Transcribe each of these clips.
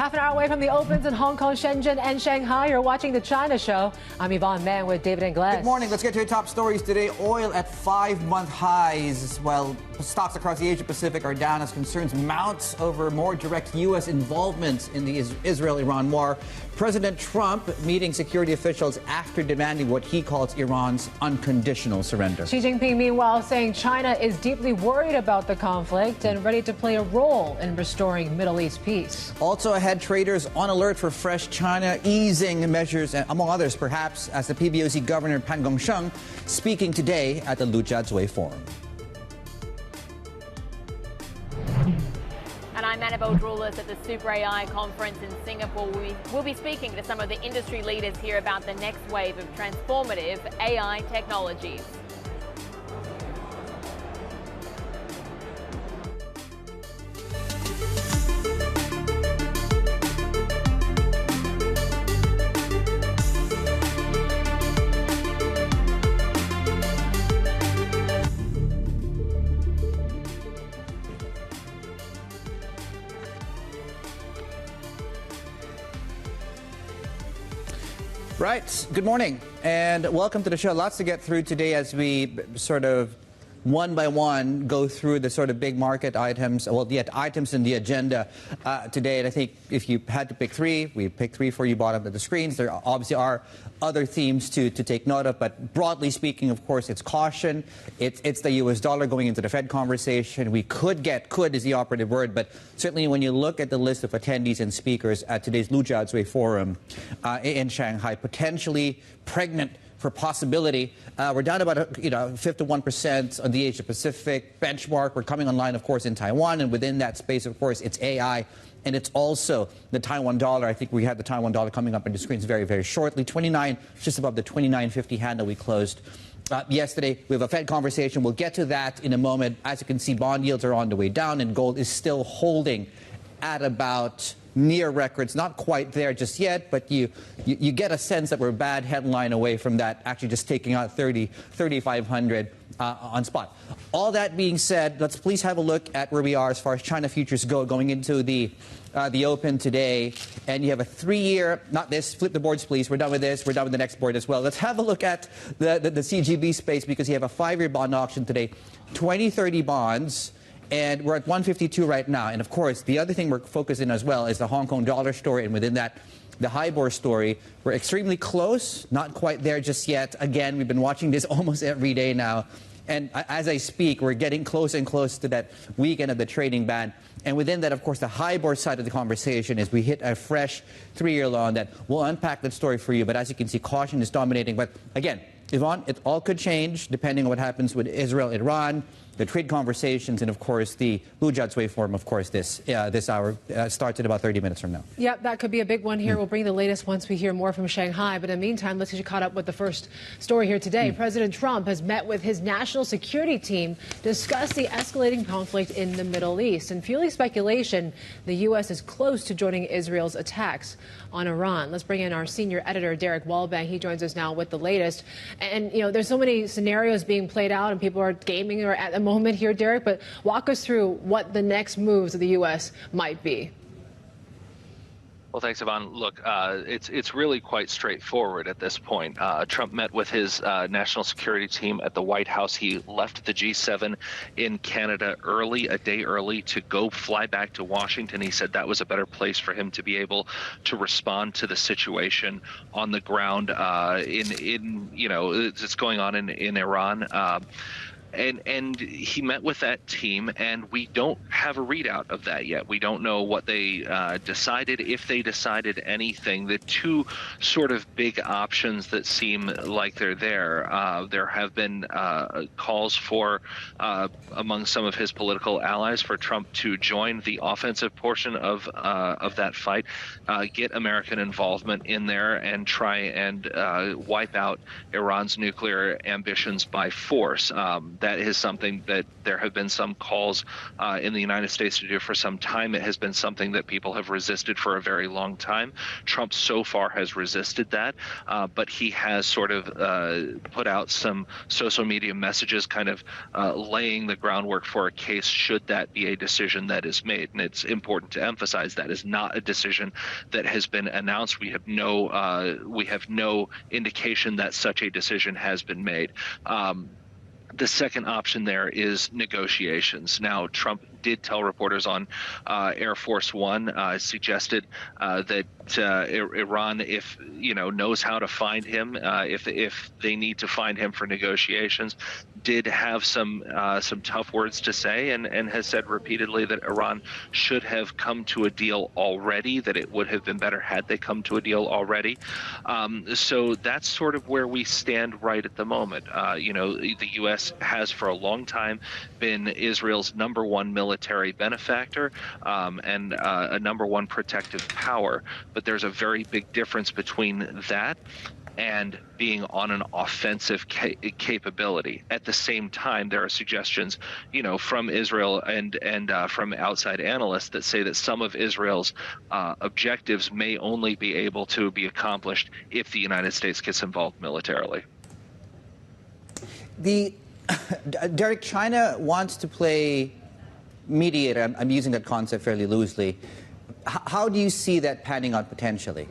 Half an hour away from the opens in Hong Kong, Shenzhen, and Shanghai. You're watching the China Show. I'm Yvonne Man with David Ingles. Good morning. Let's get to your top stories today. Oil at 5-month highs, while stocks across the Asia Pacific are down as concerns mount over more direct U.S. involvement in the Israel-Iran war. President Trump meeting security officials after demanding what he calls Iran's unconditional surrender. Xi Jinping, meanwhile, saying China is deeply worried about the conflict and ready to play a role in restoring Middle East peace. Also ahead, traders on alert for fresh China easing measures, among others, perhaps, as the PBOC Governor Pan Gongsheng speaking today at the Lujiazui Forum. And I'm Annabelle Droulis at the SuperAI conference in Singapore. We'll be speaking to some of the industry leaders here about the next wave of transformative AI technologies. Right. Good morning and welcome to the show. Lots to get through today as we sort of one by one go through the sort of big market items, well, the items in the agenda today. And I think if you had to pick three, we picked three for you bottom of the screens. There obviously are other themes to take note of, but broadly speaking, of course, it's caution. It's the U.S. dollar going into the Fed conversation. We could is the operative word, but certainly when you look at the list of attendees and speakers at today's Lujiazui Forum in Shanghai, potentially pregnant for possibility. We're down about 51% on the Asia Pacific benchmark. We're coming online, of course, in Taiwan, and within that space, of course, it's AI. And it's also the Taiwan dollar. I think we had the Taiwan dollar coming up on the screens very, very shortly. 29, just above the 29.50 handle we closed yesterday. We have a Fed conversation. We'll get to that in a moment. As you can see, bond yields are on the way down, and gold is still holding at about near records. Not quite there just yet, but you get a sense that we're a bad headline away from that, actually just taking out 3,500 on spot. All that being said, let's please have a look at where we are as far as China futures go going into the open today. And you have a 3-year, not this, flip the boards please, we're done with this, we're done with the next board as well. Let's have a look at the CGB space, because you have a 5-year bond auction today, 2030 bonds. And we're at 152 right now. And of course, the other thing we're focusing as well is the Hong Kong dollar story. And within that, the HIBOR story. We're extremely close, not quite there just yet. Again, we've been watching this almost every day now. And as I speak, we're getting close and close to that weekend of the trading ban. And within that, of course, the HIBOR side of the conversation is we hit a fresh 3-year low on that. We'll unpack that story for you. But as you can see, caution is dominating. But again, Yvonne, it all could change depending on what happens with Israel, Iran, the trade conversations, and of course the Lujiazui Forum. Of course, this hour starts in about 30 minutes from now. Yep, that could be a big one here. We'll bring the latest once we hear more from Shanghai. But in the meantime, let's get you caught up with the first story here today. President Trump has met with his national security team to discuss the escalating conflict in the Middle East. And fueling speculation, the U.S. is close to joining Israel's attacks on Iran. Let's bring in our senior editor, Derek Walbank. He joins us now with the latest. And, there's so many scenarios being played out, and people are gaming or at the moment here, Derek. But walk us through what the next moves of the U.S. might be. Well, thanks, Yvonne. Look, it's really quite straightforward at this point. Trump met with his national security team at the White House. He left the G7 in Canada a day early, to go fly back to Washington. He said that was a better place for him to be able to respond to the situation on the ground it's going on in Iran. And he met with that team, and we don't have a readout of that yet. We don't know what they decided, if they decided anything. The two sort of big options that seem like they're there. There have been calls for, among some of his political allies, for Trump to join the offensive portion of that fight, get American involvement in there, and try and wipe out Iran's nuclear ambitions by force. That is something that there have been some calls in the United States to do for some time. It has been something that people have resisted for a very long time. Trump so far has resisted that, but he has sort of put out some social media messages kind of laying the groundwork for a case should that be a decision that is made. And it's important to emphasize that is not a decision that has been announced. We have no indication that such a decision has been made. The second option there is negotiations. Now, Trump did tell reporters on Air Force One, suggested that Iran, if knows how to find him, if they need to find him for negotiations, did have some tough words to say, and has said repeatedly that Iran should have come to a deal already, that it would have been better had they come to a deal already. So that's sort of where we stand right at the moment. The U.S. has for a long time been Israel's #1 military benefactor and a #1 protective power. But there's a very big difference between that and being on an offensive capability. At the same time, there are suggestions, from Israel and from outside analysts that say that some of Israel's objectives may only be able to be accomplished if the United States gets involved militarily. Derek, China wants to play mediator. I'm using that concept fairly loosely. How do you see that panning out potentially?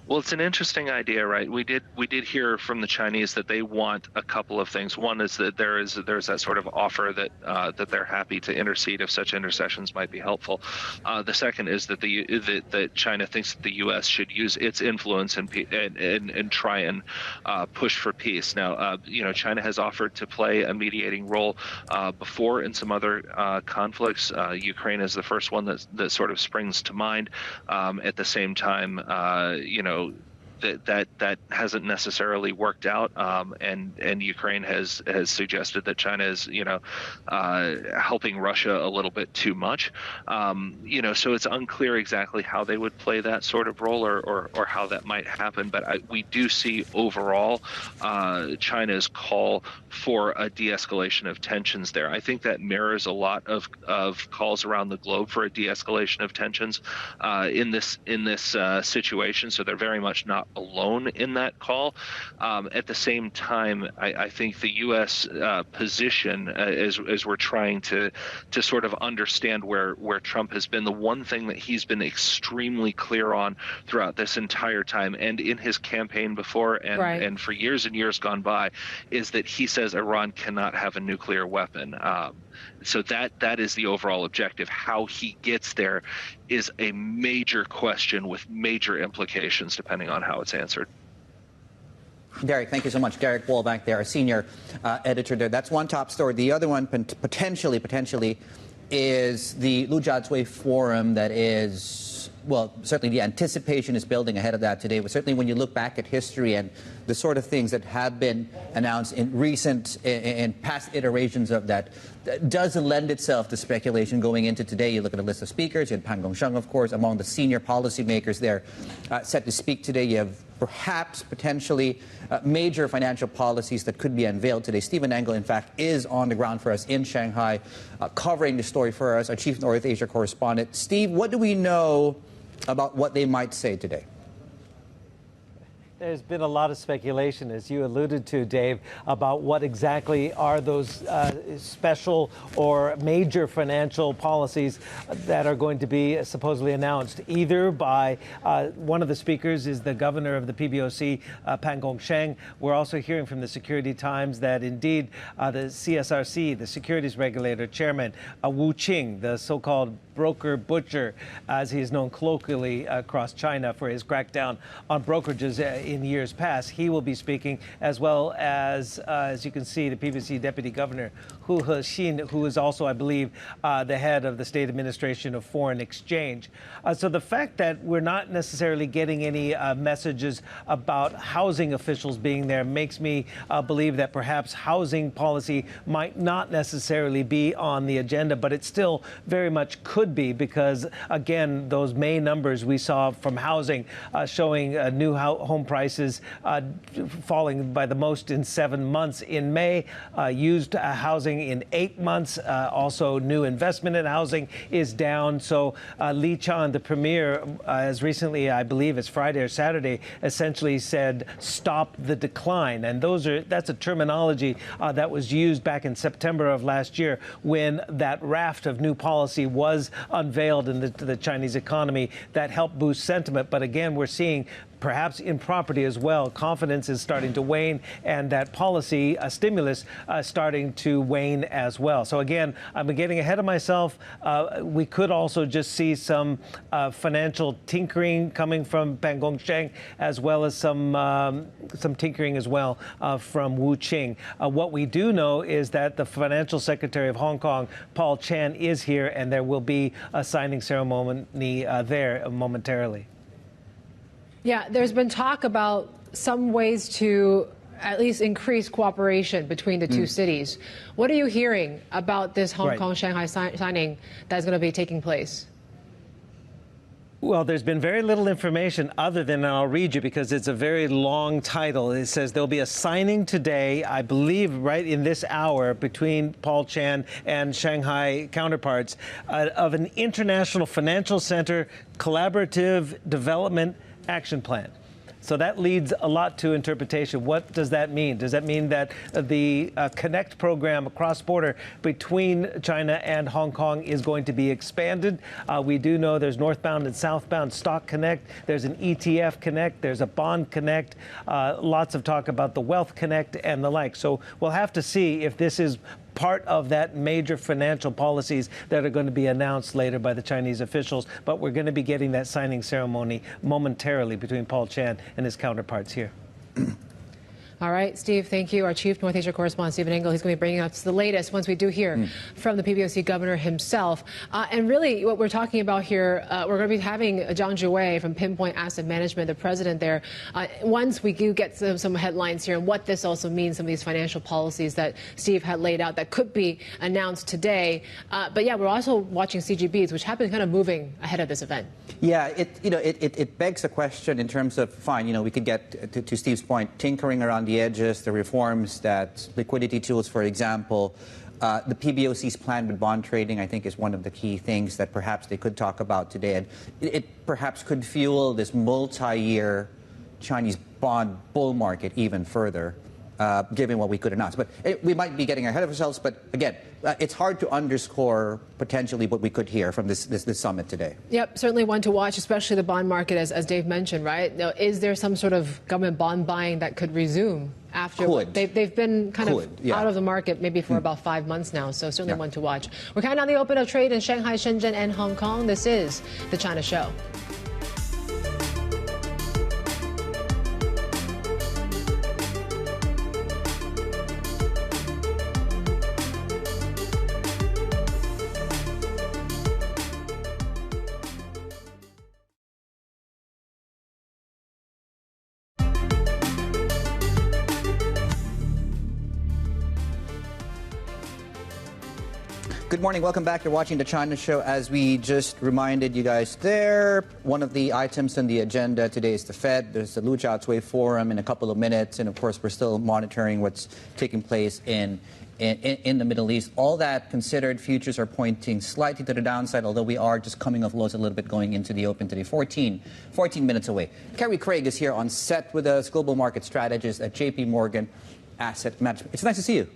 Well, it's an interesting idea, right? We did hear from the Chinese that they want a couple of things. One is that there's that sort of offer that they're happy to intercede if such intercessions might be helpful. The second is that China thinks that the U.S. should use its influence and try and push for peace. Now, China has offered to play a mediating role before in some other conflicts. Ukraine is the first one that sort of springs to mind. At the same time, that hasn't necessarily worked out, and Ukraine has suggested that China is helping Russia a little bit too much, so it's unclear exactly how they would play that sort of role or how that might happen. But we do see overall China's call for a de-escalation of tensions there. I think that mirrors a lot of calls around the globe for a de-escalation of tensions in this situation. So they're very much not alone in that call. At the same time, I think the U.S. position, as we're trying to sort of understand where Trump has been, the one thing that he's been extremely clear on throughout this entire time and in his campaign before and for years and years gone by, is that he says Iran cannot have a nuclear weapon. So that is the overall objective. How he gets there is a major question with major implications depending on how it's answered. Derek, thank you so much. Derek Wall back there, our senior editor there. That's one top story. The other one potentially is the Lujiazui forum that is, well, certainly the anticipation is building ahead of that today. But certainly when you look back at history and the sort of things that have been announced in past iterations of that, does lend itself to speculation going into today. You look at a list of speakers. You had Pan Gongsheng, of course, among the senior policymakers there set to speak today. You have potentially major financial policies that could be unveiled today. Stephen Engel, in fact, is on the ground for us in Shanghai, covering the story for us, our chief North Asia correspondent. Steve, what do we know about what they might say today? There's been a lot of speculation, as you alluded to, Dave, about what exactly are those special or major financial policies that are going to be supposedly announced, either by one of the speakers is the governor of the PBOC, Pan Gongsheng. We're also hearing from the Security Times that indeed the CSRC, the securities regulator chairman, Wu Qing, the so-called broker butcher, as he is known colloquially across China for his crackdown on brokerages in years past, he will be speaking, as well as you can see, the PBC Deputy Governor Hu Hexin, who is also, I believe, the head of the State Administration of Foreign Exchange. So the fact that we're not necessarily getting any messages about housing officials being there makes me believe that perhaps housing policy might not necessarily be on the agenda, but it still very much could be, because, again, those May numbers we saw from housing showing new home prices prices falling by the most in 7 months in May, used housing in 8 months. Also, new investment in housing is down. So Li Chan, the premier, as recently, I believe it's Friday or Saturday, essentially said, stop the decline. And that's a terminology that was used back in September of last year when that raft of new policy was unveiled in the Chinese economy that helped boost sentiment. But again, we're seeing perhaps in property as well, confidence is starting to wane, and that policy stimulus starting to wane as well. So again, I'm getting ahead of myself. We could also just see some financial tinkering coming from Pan Gongsheng, as well as some tinkering as well from Wu Qing. What we do know is that the Financial Secretary of Hong Kong, Paul Chan, is here, and there will be a signing ceremony there momentarily. Yeah, there's been talk about some ways to at least increase cooperation between the two cities. What are you hearing about this Hong Kong-Shanghai signing that's going to be taking place? Well, there's been very little information other than, and I'll read you because it's a very long title. It says there'll be a signing today, I believe right in this hour, between Paul Chan and Shanghai counterparts of an international financial center collaborative development action plan. So that leads a lot to interpretation. What does that mean? Does that mean that the Connect program cross-border between China and Hong Kong is going to be expanded? We do know there's northbound and southbound Stock Connect. There's an ETF Connect. There's a Bond Connect. Lots of talk about the Wealth Connect and the like. So we'll have to see if this is part of that major financial policies that are going to be announced later by the Chinese officials. But we're going to be getting that signing ceremony momentarily between Paul Chan and his counterparts here. All right, Steve, thank you. Our Chief North Asia correspondent, Stephen Ingles, he's going to be bringing us the latest once we do hear from the PBOC governor himself. And really, what we're talking about here, we're going to be having Zhang Zhiwei from Pinpoint Asset Management, the president there. Once we do get some headlines here and what this also means, some of these financial policies that Steve had laid out that could be announced today. But yeah, we're also watching CGBs, which have been kind of moving ahead of this event. Yeah, it begs a question in terms of, fine, we could get, to Steve's point, tinkering around the edges, the reforms, that liquidity tools, for example. The PBOC's plan with bond trading, I think, is one of the key things that perhaps they could talk about today. And it perhaps could fuel this multi-year Chinese bond bull market even further, given what we could announce. But we might be getting ahead of ourselves. But again, it's hard to underscore potentially what we could hear from this summit today. Yep, certainly one to watch, especially the bond market, as Dave mentioned, right? Now, is there some sort of government bond buying that could resume after they've been kind of out of the market maybe for about 5 months now? So certainly one to watch. We're counting on the open of trade in Shanghai, Shenzhen, and Hong Kong. This is the China Show. Good morning. Welcome back. You're watching the China Show. As we just reminded you guys there, one of the items on the agenda today is the Fed. There's the Lujiazui Forum in a couple of minutes. And, of course, we're still monitoring what's taking place in the Middle East. All that considered, futures are pointing slightly to the downside, although we are just coming off lows a little bit going into the open today. 14 minutes away. Kerry Craig is here on set with us, global market strategist at JPMorgan Asset Management. It's nice to see you.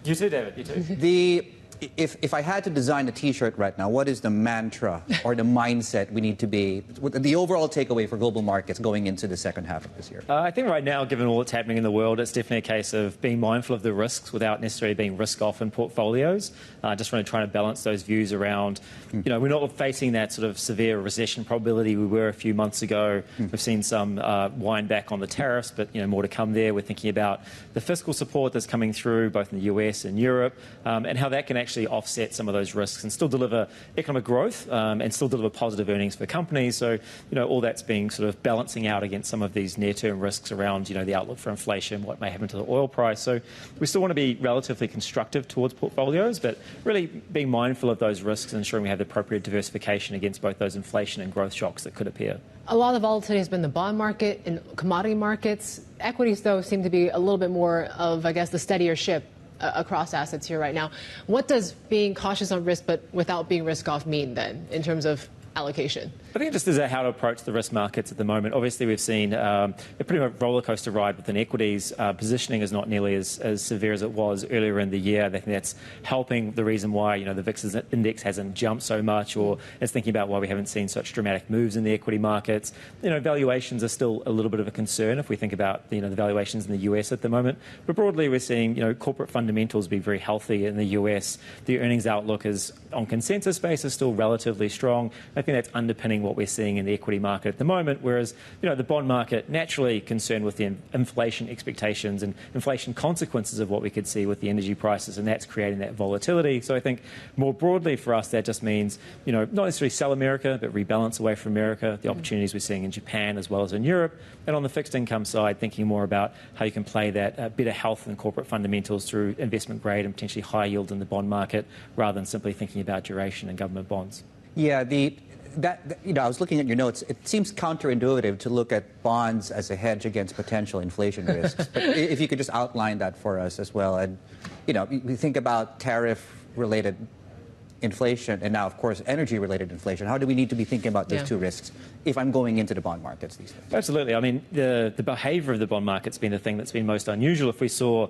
You too, David. You too. If I had to design a T-shirt right now, what is the mantra or the mindset we need to be, the overall takeaway for global markets going into the second half of this year? I think right now, given all that's happening in the world, it's definitely a case of being mindful of the risks without necessarily being risk-off in portfolios. Just really trying to balance those views around, we're not facing that sort of severe recession probability we were a few months ago. We've seen some wind back on the tariffs, but more to come there. We're thinking about the fiscal support that's coming through both in the US and Europe, and how that can actually actually offset some of those risks and still deliver economic growth and still deliver positive earnings for companies. So, all that's being sort of balancing out against some of these near-term risks around, the outlook for inflation, what may happen to the oil price. So we still want to be relatively constructive towards portfolios, but really being mindful of those risks and ensuring we have the appropriate diversification against both those inflation and growth shocks that could appear. A lot of volatility has been the bond market and commodity markets. Equities, though, seem to be a little bit more of, I guess, the steadier ship across assets here right now. What does being cautious on risk but without being risk-off mean, then, in terms of allocation? I think it just is how to approach the risk markets at the moment. Obviously, we've seen a pretty much roller coaster ride within equities. Positioning is not nearly as severe as it was earlier in the year. I think that's helping the reason why the VIX index hasn't jumped so much, or it's thinking about why we haven't seen such dramatic moves in the equity markets. Valuations are still a little bit of a concern if we think about the valuations in the US at the moment. But broadly, we're seeing corporate fundamentals be very healthy in the US. The earnings outlook is on consensus basis still relatively strong. I think that's underpinning what we're seeing in the equity market at the moment, whereas the bond market naturally concerned with the inflation expectations and inflation consequences of what we could see with the energy prices, and that's creating that volatility. So I think more broadly for us that just means not necessarily sell America but rebalance away from America, the opportunities we're seeing in Japan as well as in Europe, and on the fixed income side thinking more about how you can play that better health and corporate fundamentals through investment grade and potentially high yield in the bond market rather than simply thinking about duration and government bonds. Yeah, I was looking at your notes. It seems counterintuitive to look at bonds as a hedge against potential inflation risks. But if you could just outline that for us as well. And, we think about tariff-related inflation and now, of course, energy-related inflation. How do we need to be thinking about those two risks if I'm going into the bond markets these days? Absolutely. I mean, the behaviour of the bond market's been the thing that's been most unusual. If we saw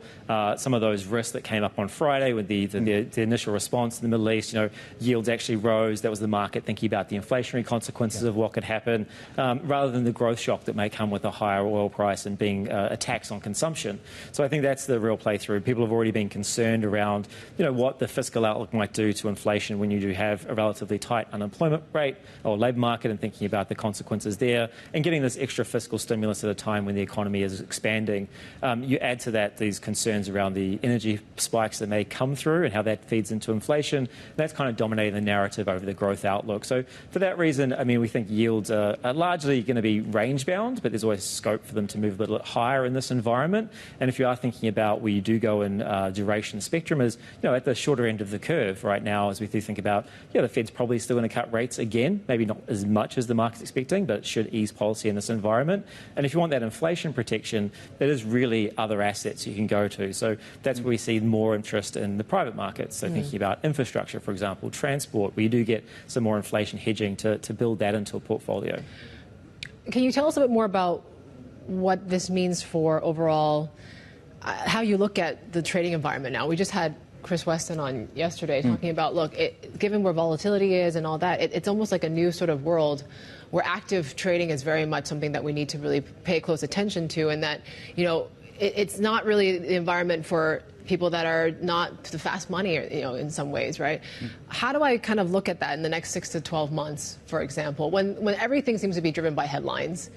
some of those risks that came up on Friday with the initial response in the Middle East, yields actually rose. That was the market thinking about the inflationary consequences of what could happen, rather than the growth shock that may come with a higher oil price and being a tax on consumption. So I think that's the real playthrough. People have already been concerned around, what the fiscal outlook might do to inflation when you do have a relatively tight unemployment rate or labour market, and thinking about the consequences there and getting this extra fiscal stimulus at a time when the economy is expanding. You add to that these concerns around the energy spikes that may come through and how that feeds into inflation. That's kind of dominating the narrative over the growth outlook. So for that reason, I mean, we think yields are largely going to be range bound, but there's always scope for them to move a little bit higher in this environment. And if you are thinking about where you do go in duration spectrum is, at the shorter end of the curve right now, as we do think about, the Fed's probably still going to cut rates again, maybe not as much as the market's expecting, but it should ease policy in this environment. And if you want that inflation protection, there is really other assets you can go to. So that's where we see more interest in the private markets. So thinking about infrastructure, for example, transport, where you do get some more inflation hedging to build that into a portfolio. Can you tell us a bit more about what this means for overall how you look at the trading environment now? We just had Chris Weston on yesterday talking about, look, given where volatility is and all that, it's almost like a new sort of world where active trading is very much something that we need to really pay close attention to, and that, it's not really the environment for people that are not the fast money, in some ways, right? How do I kind of look at that in the next 6 to 12 months, for example, when everything seems to be driven by headlines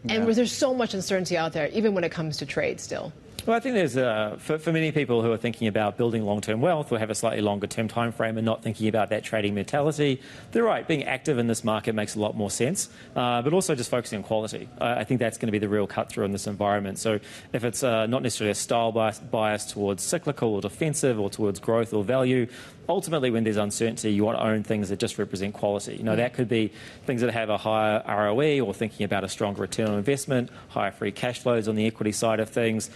and where there's so much uncertainty out there, even when it comes to trade still? Well, I think there's, for many people who are thinking about building long-term wealth or have a slightly longer-term time frame and not thinking about that trading mentality, they're right. Being active in this market makes a lot more sense, but also just focusing on quality. I think that's going to be the real cut-through in this environment. So if it's not necessarily a style bias towards cyclical or defensive or towards growth or value, ultimately, when there's uncertainty, you want to own things that just represent quality. That could be things that have a higher ROE or thinking about a stronger return on investment, higher free cash flows on the equity side of things,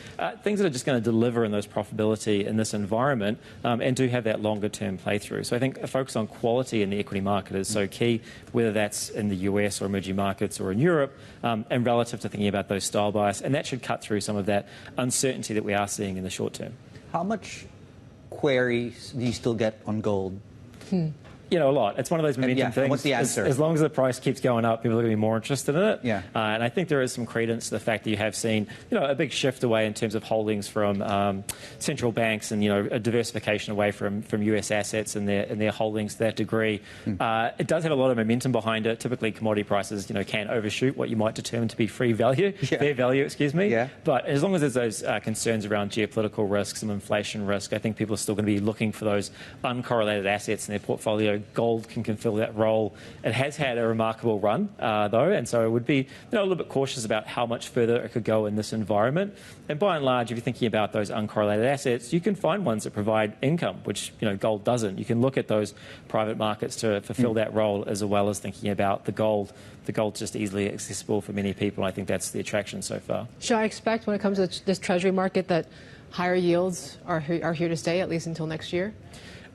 things that are just going to deliver in those profitability in this environment and do have that longer-term playthrough. So I think a focus on quality in the equity market is so key, whether that's in the US or emerging markets or in Europe, and relative to thinking about those style bias. And that should cut through some of that uncertainty that we are seeing in the short term. How much queries do you still get on gold? A lot. It's one of those momentum things. What's the answer? As long as the price keeps going up, people are going to be more interested in it. Yeah. And I think there is some credence to the fact that you have seen, a big shift away in terms of holdings from central banks and, a diversification away from US assets and their holdings to that degree. It does have a lot of momentum behind it. Typically, commodity prices, can overshoot what you might determine to be fair value, excuse me. Yeah. But as long as there's those concerns around geopolitical risks and inflation risk, I think people are still going to be looking for those uncorrelated assets in their portfolio. Gold can fill that role. It has had a remarkable run, though, and so it would be a little bit cautious about how much further it could go in this environment. And by and large, if you're thinking about those uncorrelated assets, you can find ones that provide income, which gold doesn't. You can look at those private markets to fulfill that role, as well as thinking about the gold. The gold's just easily accessible for many people. I think that's the attraction so far. Should I expect when it comes to this treasury market that higher yields are here to stay, at least until next year?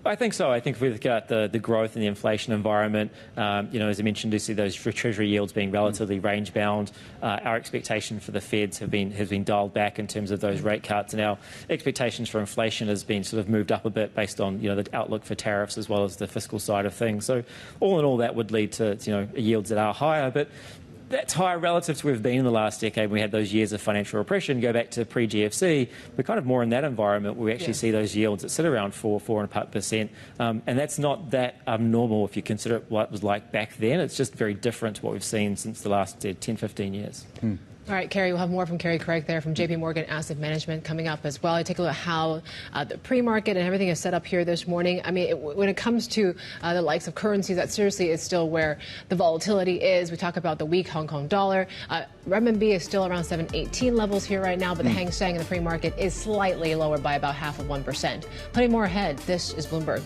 I think so. I think if we look at the growth in the inflation environment, as I mentioned, to see those Treasury yields being relatively range bound. Our expectation for the Feds has been dialed back in terms of those rate cuts, and our expectations for inflation has been sort of moved up a bit based on the outlook for tariffs as well as the fiscal side of things. So all in all, that would lead to yields that are higher, but that's higher relative to where we've been in the last decade. We had those years of financial repression. Go back to pre-GFC, we're kind of more in that environment where we actually see those yields that sit around 4.5%. And that's not that abnormal if you consider what it was like back then. It's just very different to what we've seen since the last 10, 15 years. All right, Kerry, we'll have more from Kerry Craig there from JPMorgan Asset Management coming up as well. I take a look at how the pre-market and everything is set up here this morning. I mean, when it comes to the likes of currencies, that seriously is still where the volatility is. We talk about the weak Hong Kong dollar. Renminbi is still around 718 levels here right now, but the Hang Seng in the pre-market is slightly lower by about 0.5%. Plenty more ahead. This is Bloomberg.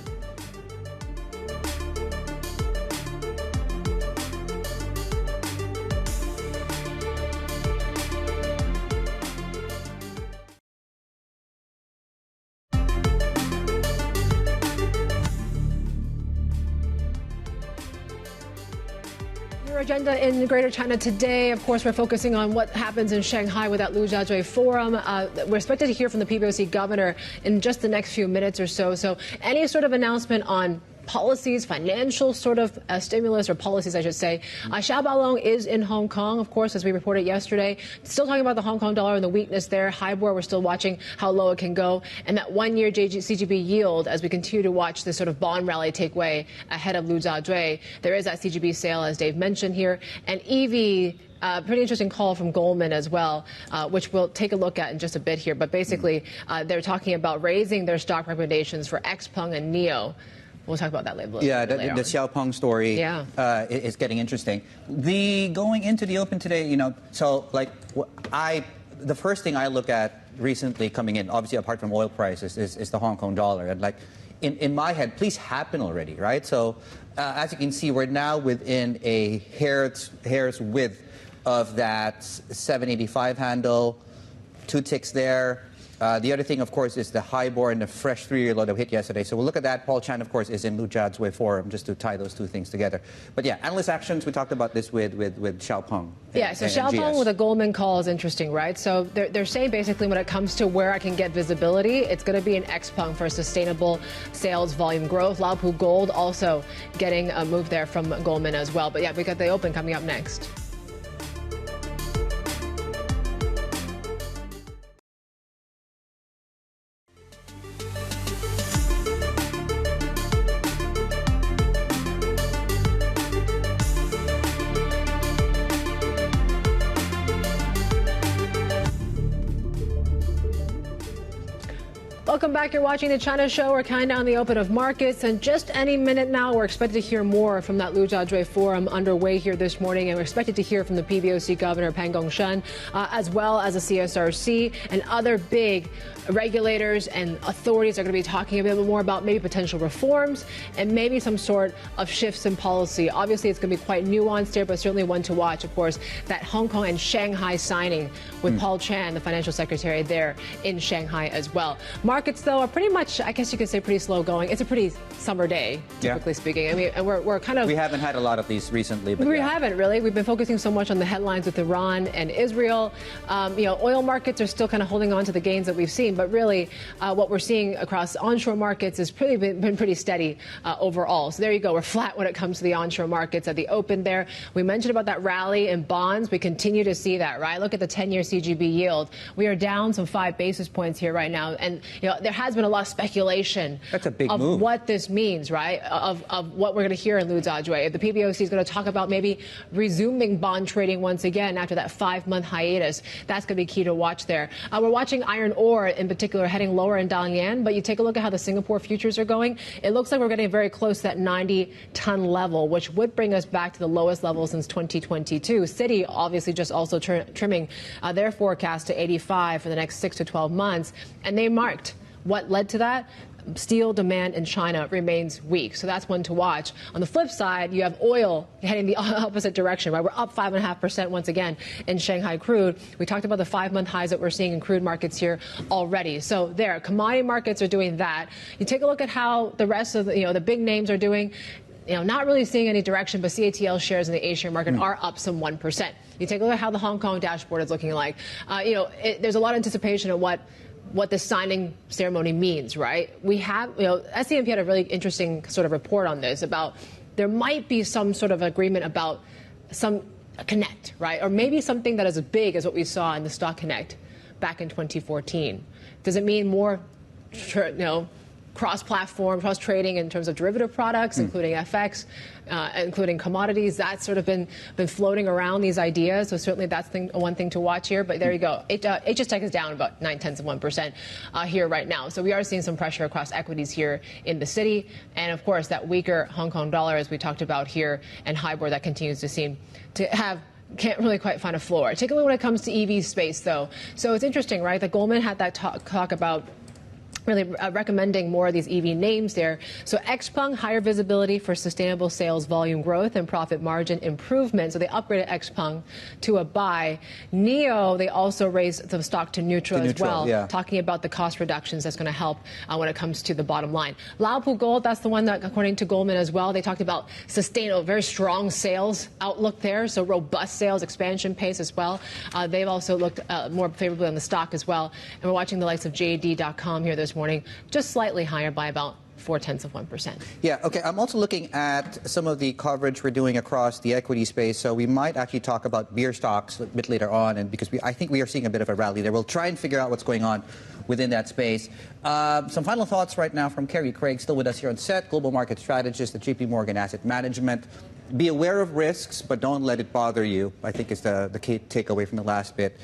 Agenda in Greater China today. Of course, we're focusing on what happens in Shanghai with that Lujiazui forum. We're expected to hear from the PBOC governor in just the next few minutes or so. So any sort of announcement on policies, financial sort of stimulus or policies, I should say. Xiao Baolong is in Hong Kong, of course, as we reported yesterday. Still talking about the Hong Kong dollar and the weakness there. HIBOR, we're still watching how low it can go. And that one-year CGB yield, as we continue to watch this sort of bond rally take way ahead of Lujiazui. There is that CGB sale, as Dave mentioned here. And EV, pretty interesting call from Goldman as well, which we'll take a look at in just a bit here. But basically, they're talking about raising their stock recommendations for XPeng and NIO. We'll talk about that later. Yeah, the Xiaopeng story is getting interesting. Going into the open today, the first thing I look at recently coming in, obviously apart from oil prices, is the Hong Kong dollar. And in my head, please happen already, right? So as you can see, we're now within a hair's width of that 785 handle, 2 ticks there. The other thing, of course, is the HIBOR and the fresh 3-year low that we hit yesterday. So we'll look at that. Paul Chan, of course, is in Lujiazui Forum just to tie those two things together. But yeah, analyst actions, we talked about this with Xiaopeng. Yeah, so Xiaopeng with a Goldman call is interesting, right? So they're saying basically when it comes to where I can get visibility, it's going to be an XPeng for sustainable sales volume growth. Laopu Gold also getting a move there from Goldman as well. But yeah, we got the open coming up next. Welcome back. You're watching The China Show. We're kind of on the open of markets. And just any minute now, we're expected to hear more from that Lujiazui Forum underway here this morning. And we're expected to hear from the PBOC Governor, Pan Gongshan, as well as the CSRC and other big regulators and authorities are going to be talking a bit more about maybe potential reforms and maybe some sort of shifts in policy. Obviously, it's going to be quite nuanced here, but certainly one to watch, of course, that Hong Kong and Shanghai signing with Paul Chan, the financial secretary there in Shanghai as well. Market markets, though, are pretty much, I guess you could say, pretty slow going. It's a pretty summer day, typically speaking. I mean, and we're kind of... We haven't had a lot of these recently. But we haven't, really. We've been focusing so much on the headlines with Iran and Israel. Oil markets are still kind of holding on to the gains that we've seen. But really, what we're seeing across onshore markets has been pretty steady overall. So there you go. We're flat when it comes to the onshore markets at the open there. We mentioned about that rally in bonds. We continue to see that, right? Look at the 10-year CGB yield. We are down some 5 basis points here right now. And there has been a lot of speculation of what this means, right? Of what we're going to hear in Lujiazui. If the PBOC is going to talk about maybe resuming bond trading once again after that 5-month hiatus, that's going to be key to watch there. We're watching iron ore in particular heading lower in Dalian, but you take a look at how the Singapore futures are going. It looks like we're getting very close to that 90-ton level, which would bring us back to the lowest level since 2022. Citi obviously just also trimming their forecast to 85 for the next 6 to 12 months, and they marked what led to that. Steel demand in China remains weak, so that's one to watch. On the flip side, you have oil heading the opposite direction, right? We're up 5.5% once again in Shanghai crude. We talked about the 5-month highs that we're seeing in crude markets here already. So there, commodity markets are doing that. You take a look at how the rest of the big names are doing. Not really seeing any direction, but CATL shares in the A-share market are up some 1%. You take a look at how the Hong Kong dashboard is looking like. There's a lot of anticipation of what the signing ceremony means, right? We have, SCMP had a really interesting sort of report on this about there might be some sort of agreement about some connect, right? Or maybe something that is as big as what we saw in the Stock Connect back in 2014. Does it mean more, cross-platform, cross-trading in terms of derivative products, including FX, including commodities? That's sort of been floating around, these ideas. So certainly that's one thing to watch here. But there you go. HS Tech is down about 0.9% here right now. So we are seeing some pressure across equities here in the city. And, of course, that weaker Hong Kong dollar, as we talked about here, and HIBOR that continues to seem to have can't really quite find a floor. Take a look when it comes to EV space, though. So it's interesting, right, that Goldman had that talk about really recommending more of these EV names there. So XPeng, higher visibility for sustainable sales volume growth and profit margin improvement. So they upgraded XPeng to a buy. NIO, they also raised the stock to neutral as well, talking about the cost reductions that's going to help when it comes to the bottom line. Laopu Gold, that's the one that, according to Goldman as well, they talked about sustainable, very strong sales outlook there. So robust sales expansion pace as well. They've also looked more favorably on the stock as well. And we're watching the likes of JD.com here this morning, just slightly higher by about 0.4%. Yeah, okay. I'm also looking at some of the coverage we're doing across the equity space. So we might actually talk about beer stocks a bit later on, and because I think we are seeing a bit of a rally there. We'll try and figure out what's going on within that space. Some final thoughts right now from Kerry. Craig, still with us here on set, global market strategist at JPMorgan Asset Management. Be aware of risks, but don't let it bother you, I think is the key takeaway from the last bit.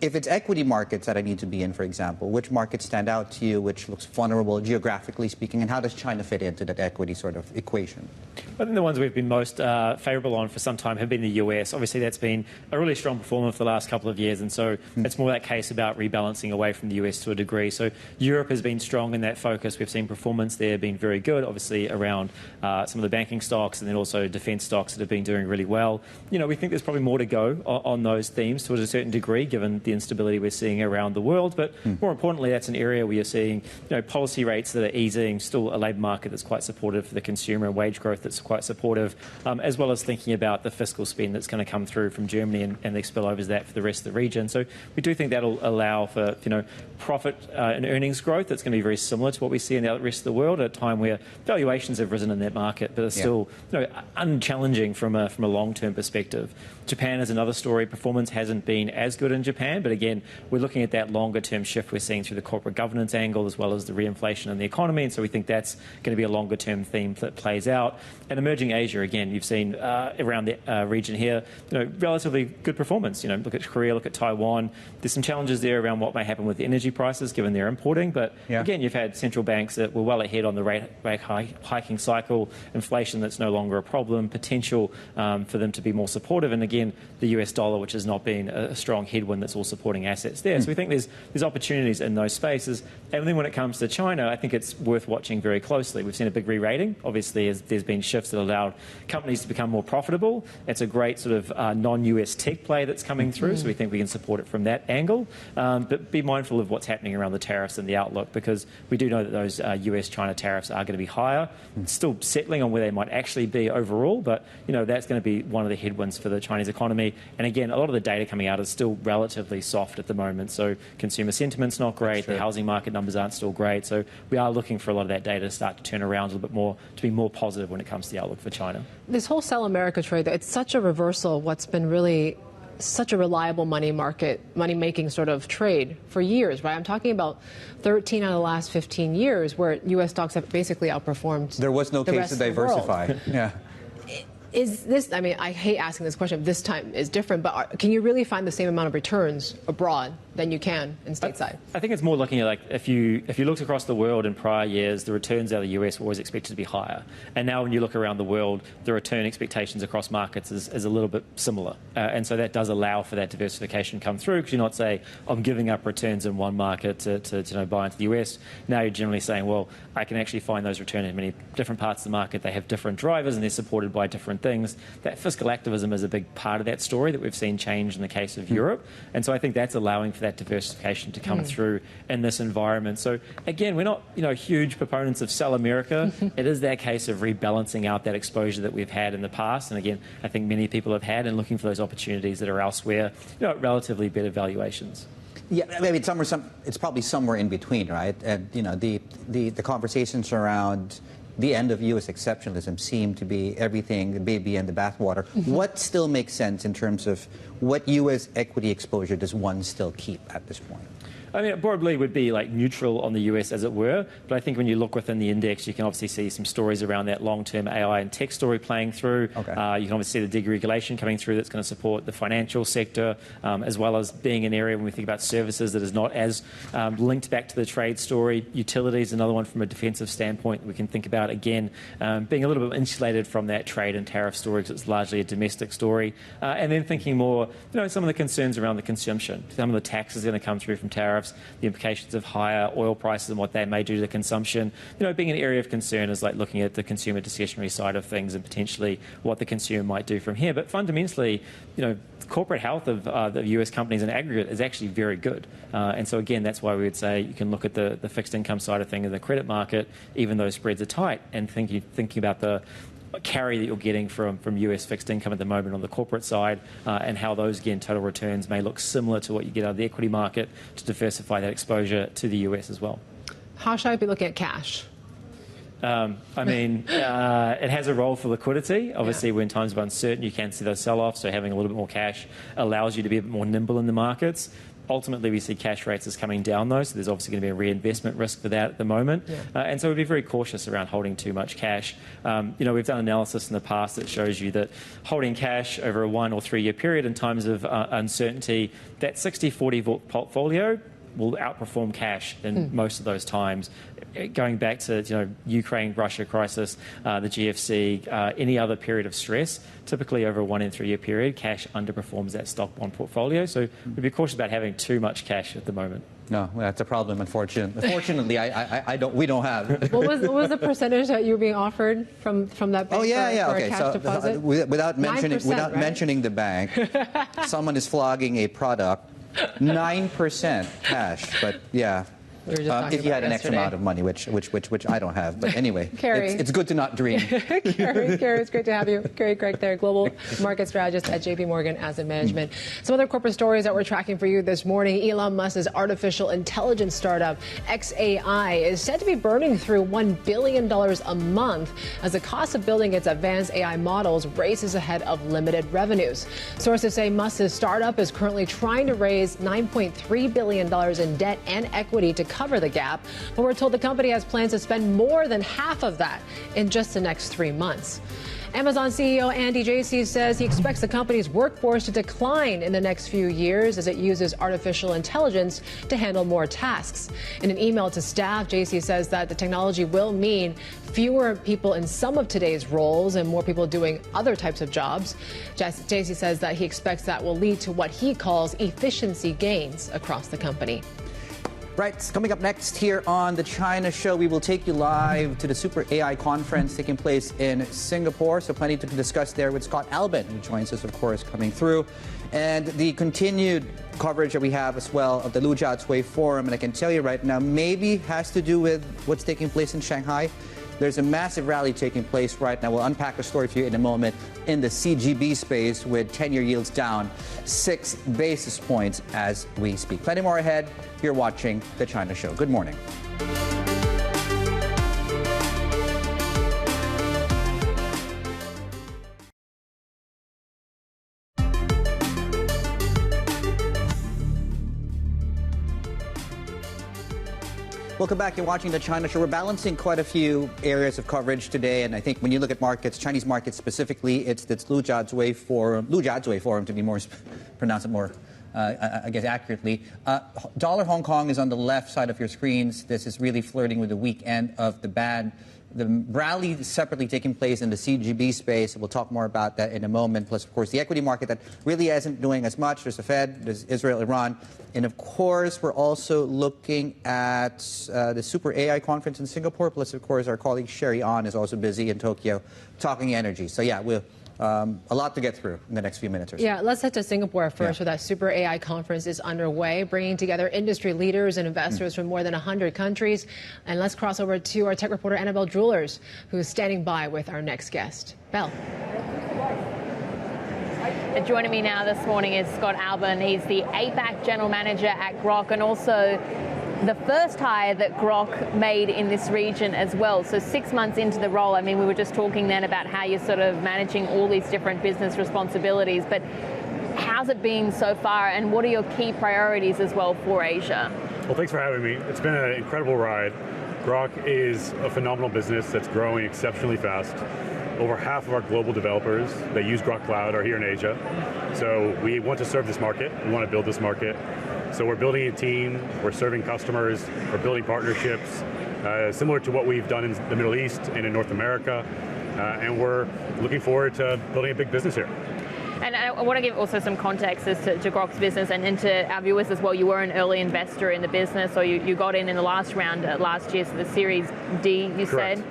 If it's equity markets that I need to be in, for example, which markets stand out to you, which looks vulnerable geographically speaking, and how does China fit into that equity sort of equation? I think the ones we've been most favourable on for some time have been the US. Obviously, that's been a really strong performer for the last couple of years, and so it's more that case about rebalancing away from the US to a degree. So Europe has been strong in that focus. We've seen performance there being very good, obviously around some of the banking stocks and then also defence stocks that have been doing really well. We think there's probably more to go on those themes to a certain degree, given the instability we're seeing around the world. But more importantly, that's an area where you're seeing policy rates that are easing, still a labour market that's quite supportive for the consumer, and wage growth that's quite supportive, as well as thinking about the fiscal spend that's going to come through from Germany and the spillovers that for the rest of the region. So we do think that'll allow for profit and earnings growth that's going to be very similar to what we see in the rest of the world at a time where valuations have risen in that market, but are still unchallenging from a long-term perspective. Japan is another story. Performance hasn't been as good in Japan, but again, we're looking at that longer-term shift we're seeing through the corporate governance angle as well as the reinflation in the economy, and so we think that's going to be a longer-term theme that plays out. And emerging Asia, again, you've seen around the region here, relatively good performance. Look at Korea, look at Taiwan. There's some challenges there around what may happen with the energy prices, given they're importing, but again, you've had central banks that were well ahead on the rate hiking cycle, inflation that's no longer a problem, potential for them to be more supportive, and again, the US dollar, which has not been a strong headwind, that's also still supporting assets there. So we think there's opportunities in those spaces. And then when it comes to China, I think it's worth watching very closely. We've seen a big re-rating. Obviously, there's been shifts that allowed companies to become more profitable. It's a great sort of non-US tech play that's coming through, so we think we can support it from that angle. But be mindful of what's happening around the tariffs and the outlook, because we do know that those US-China tariffs are going to be higher. Still settling on where they might actually be overall, but that's going to be one of the headwinds for the Chinese economy. And again, a lot of the data coming out is still relatively soft at the moment. So consumer sentiment's not great. The housing market numbers aren't still great. So we are looking for a lot of that data to start to turn around a little bit more, to be more positive when it comes to the outlook for China. This whole Sell America trade, it's such a reversal of what's been really such a reliable money-making sort of trade for years, right? I'm talking about 13 out of the last 15 years where U.S. stocks have basically outperformed. There was no case to diversify. Yeah. Is this, I mean, I hate asking this question, this time is different, but can you really find the same amount of returns abroad than you can in stateside? I think it's more looking at, like, if you looked across the world in prior years, the returns out of the US were always expected to be higher. And now when you look around the world, the return expectations across markets is a little bit similar. And so that does allow for that diversification to come through, because you're not saying, I'm giving up returns in one market to buy into the US. Now you're generally saying, well, I can actually find those returns in many different parts of the market. They have different drivers and they're supported by different things. That fiscal activism is a big part of that story that we've seen change in the case of Europe. And so I think that's allowing for that diversification to come through in this environment. So again, we're not huge proponents of Sell America. It is that case of rebalancing out that exposure that we've had in the past. And again, I think many people have had, and looking for those opportunities that are elsewhere, at relatively better valuations. Yeah, maybe it's probably somewhere in between, right? And the conversations around the end of U.S. exceptionalism seem to be everything, the baby and the bathwater. What still makes sense in terms of what U.S. equity exposure does one still keep at this point? I mean, it broadly would be like neutral on the US, as it were. But I think when you look within the index, you can obviously see some stories around that long-term AI and tech story playing through. Okay. You can obviously see the deregulation coming through that's going to support the financial sector, as well as being an area when we think about services that is not as linked back to the trade story. Utilities, another one from a defensive standpoint we can think about, again, being a little bit insulated from that trade and tariff story because it's largely a domestic story. And then thinking more, some of the concerns around the consumption. Some of the taxes going to come through from tariffs, the implications of higher oil prices and what they may do to consumption. Being an area of concern is like looking at the consumer discretionary side of things and potentially what the consumer might do from here. But fundamentally, corporate health of the US companies in aggregate is actually very good. And so again, that's why we would say you can look at the fixed income side of things in the credit market, even though spreads are tight, and thinking about the carry that you're getting from US fixed income at the moment on the corporate side, and how those, again, total returns may look similar to what you get out of the equity market to diversify that exposure to the US as well. How should I be looking at cash? It has a role for liquidity. Obviously, when times of uncertainty, you can see those sell-offs, so having a little bit more cash allows you to be a bit more nimble in the markets. Ultimately, we see cash rates as coming down, though, so there's obviously going to be a reinvestment risk for that at the moment. And so we'd be very cautious around holding too much cash. We've done analysis in the past that shows you that holding cash over a 1 or 3 year period in times of uncertainty, that 60-40 portfolio will outperform cash in most of those times. Going back to Ukraine-Russia crisis, the GFC, any other period of stress, typically over a 1 and 3 year period, cash underperforms that stock bond portfolio. So we'd be cautious about having too much cash at the moment. No, that's a problem, unfortunately. Fortunately, we don't have. What was the percentage that you were being offered from that bank for a cash deposit? Without mentioning the bank, someone is flogging a product, 9% cash, but yeah. If you had an extra amount of money, which I don't have. But anyway, Kerry. It's good to not dream. Kerry, it's great to have you. Kerry Groq there, Global Market Strategist at JPMorgan Asset Management. Some other corporate stories that we're tracking for you this morning. Elon Musk's artificial intelligence startup, XAI, is said to be burning through $1 billion a month as the cost of building its advanced AI models races ahead of limited revenues. Sources say Musk's startup is currently trying to raise $9.3 billion in debt and equity to cover the gap, but we're told the company has plans to spend more than half of that in just the next 3 months. Amazon CEO Andy Jassy says he expects the company's workforce to decline in the next few years as it uses artificial intelligence to handle more tasks. In an email to staff, Jassy says that the technology will mean fewer people in some of today's roles and more people doing other types of jobs. Jassy says that he expects that will lead to what he calls efficiency gains across the company. Right, coming up next here on the China Show, we will take you live to the SuperAI conference taking place in Singapore. So plenty to discuss there with Scott Albin, who joins us, of course, coming through. And the continued coverage that we have as well of the Lujiazui Forum. And I can tell you right now, maybe has to do with what's taking place in Shanghai. There's a massive rally taking place right now. We'll unpack the story for you in a moment in the CGB space with 10-year yields down 6 basis points as we speak. Plenty more ahead. You're watching The China Show. Good morning. Welcome back. You're watching The China Show. We're balancing quite a few areas of coverage today, and I think when you look at markets, Chinese markets specifically, it's Lujiazui Forum to be more pronounce it more, I guess, accurately. Dollar Hong Kong is on the left side of your screens. This is really flirting with the weak end of the band. The rally is separately taking place in the CGB space. We'll talk more about that in a moment. Plus, of course, the equity market that really isn't doing as much. There's the Fed, there's Israel, Iran. And, of course, we're also looking at the SuperAI conference in Singapore. Plus, of course, our colleague Sherry An is also busy in Tokyo talking energy. So, yeah, we'll... a lot to get through in the next few minutes or so. Yeah, let's head to Singapore first, where that SuperAI conference is underway, bringing together industry leaders and investors from more than 100 countries. And let's cross over to our tech reporter, Annabelle Jewellers, who is standing by with our next guest. Belle. Joining me now this morning is Scott Albin. He's the APAC General Manager at Groq and also the first hire that Groq made in this region as well. So 6 months into the role, I mean, we were just talking then about how you're sort of managing all these different business responsibilities, but how's it been so far and what are your key priorities as well for Asia? Well, thanks for having me. It's been an incredible ride. Groq is a phenomenal business that's growing exceptionally fast. Over half of our global developers that use Groq Cloud are here in Asia. So we want to serve this market. We want to build this market. So we're building a team, we're serving customers, we're building partnerships, similar to what we've done in the Middle East and in North America, and we're looking forward to building a big business here. And I want to give also some context as to Groq's business and to our viewers as well. You were an early investor in the business, or you got in the last round last year, so the Series D, you Correct. said.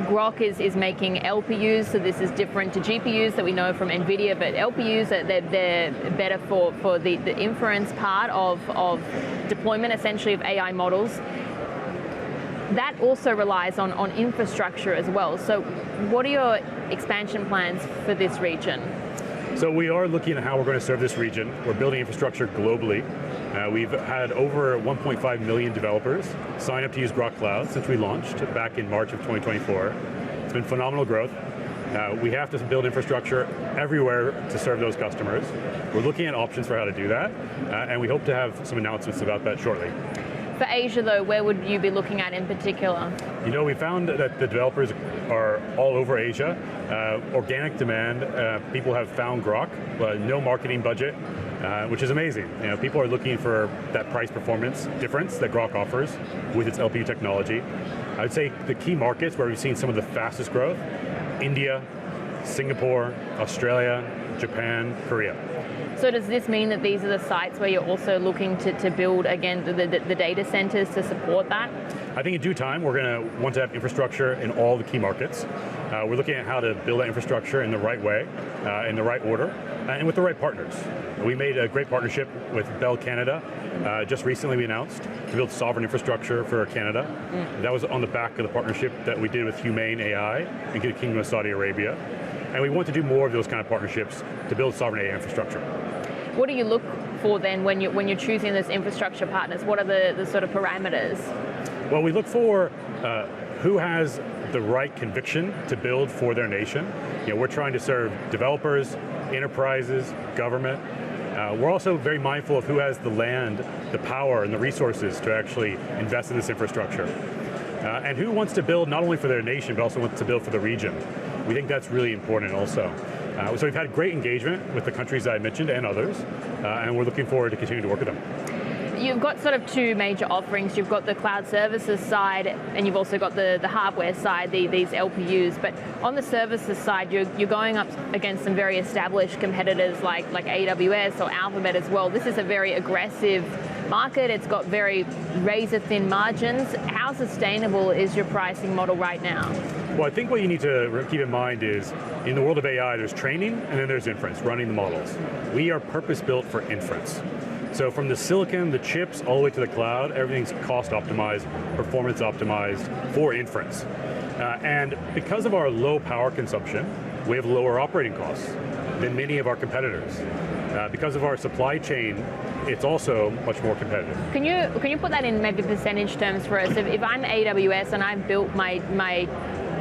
Groq is making LPUs, so this is different to GPUs that we know from NVIDIA, but LPUs, they're better for the inference part of deployment, essentially, of AI models. That also relies on infrastructure as well. So what are your expansion plans for this region? So we are looking at how we're going to serve this region. We're building infrastructure globally. We've had over 1.5 million developers sign up to use Groq Cloud since we launched back in March of 2024. It's been phenomenal growth. We have to build infrastructure everywhere to serve those customers. We're looking at options for how to do that, and we hope to have some announcements about that shortly. For Asia, though, where would you be looking at in particular? You know, we found that the developers are all over Asia. Organic demand, people have found Groq, no marketing budget, which is amazing. You know, people are looking for that price performance difference that Groq offers with its LPU technology. I would say the key markets where we've seen some of the fastest growth: India, Singapore, Australia, Japan, Korea. So does this mean that these are the sites where you're also looking to build, again, the data centers to support that? I think in due time, we're going to want to have infrastructure in all the key markets. We're looking at how to build that infrastructure in the right way, in the right order, and with the right partners. We made a great partnership with Bell Canada. Just recently we announced to build sovereign infrastructure for Canada. That was on the back of the partnership that we did with Humane AI and the Kingdom of Saudi Arabia. And we want to do more of those kind of partnerships to build sovereign AI infrastructure. What do you look for then when you're choosing those infrastructure partners? What are the sort of parameters? Well, we look for who has the right conviction to build for their nation. You know, we're trying to serve developers, enterprises, government. We're also very mindful of who has the land, the power, and the resources to actually invest in this infrastructure. And who wants to build not only for their nation, but also wants to build for the region. We think that's really important also. So we've had great engagement with the countries that I mentioned and others, and we're looking forward to continuing to work with them. You've got sort of two major offerings. You've got the cloud services side, and you've also got the hardware side, these LPUs. But on the services side, you're going up against some very established competitors like AWS or Alphabet as well. This is a very aggressive market. It's got very razor-thin margins. How sustainable is your pricing model right now? Well, I think what you need to keep in mind is, in the world of AI, there's training and then there's inference, running the models. We are purpose-built for inference. So from the silicon, the chips, all the way to the cloud, everything's cost optimized, performance optimized for inference. And because of our low power consumption, we have lower operating costs than many of our competitors. Because of our supply chain, it's also much more competitive. Can you put that in maybe percentage terms for us? If I'm AWS and I've built my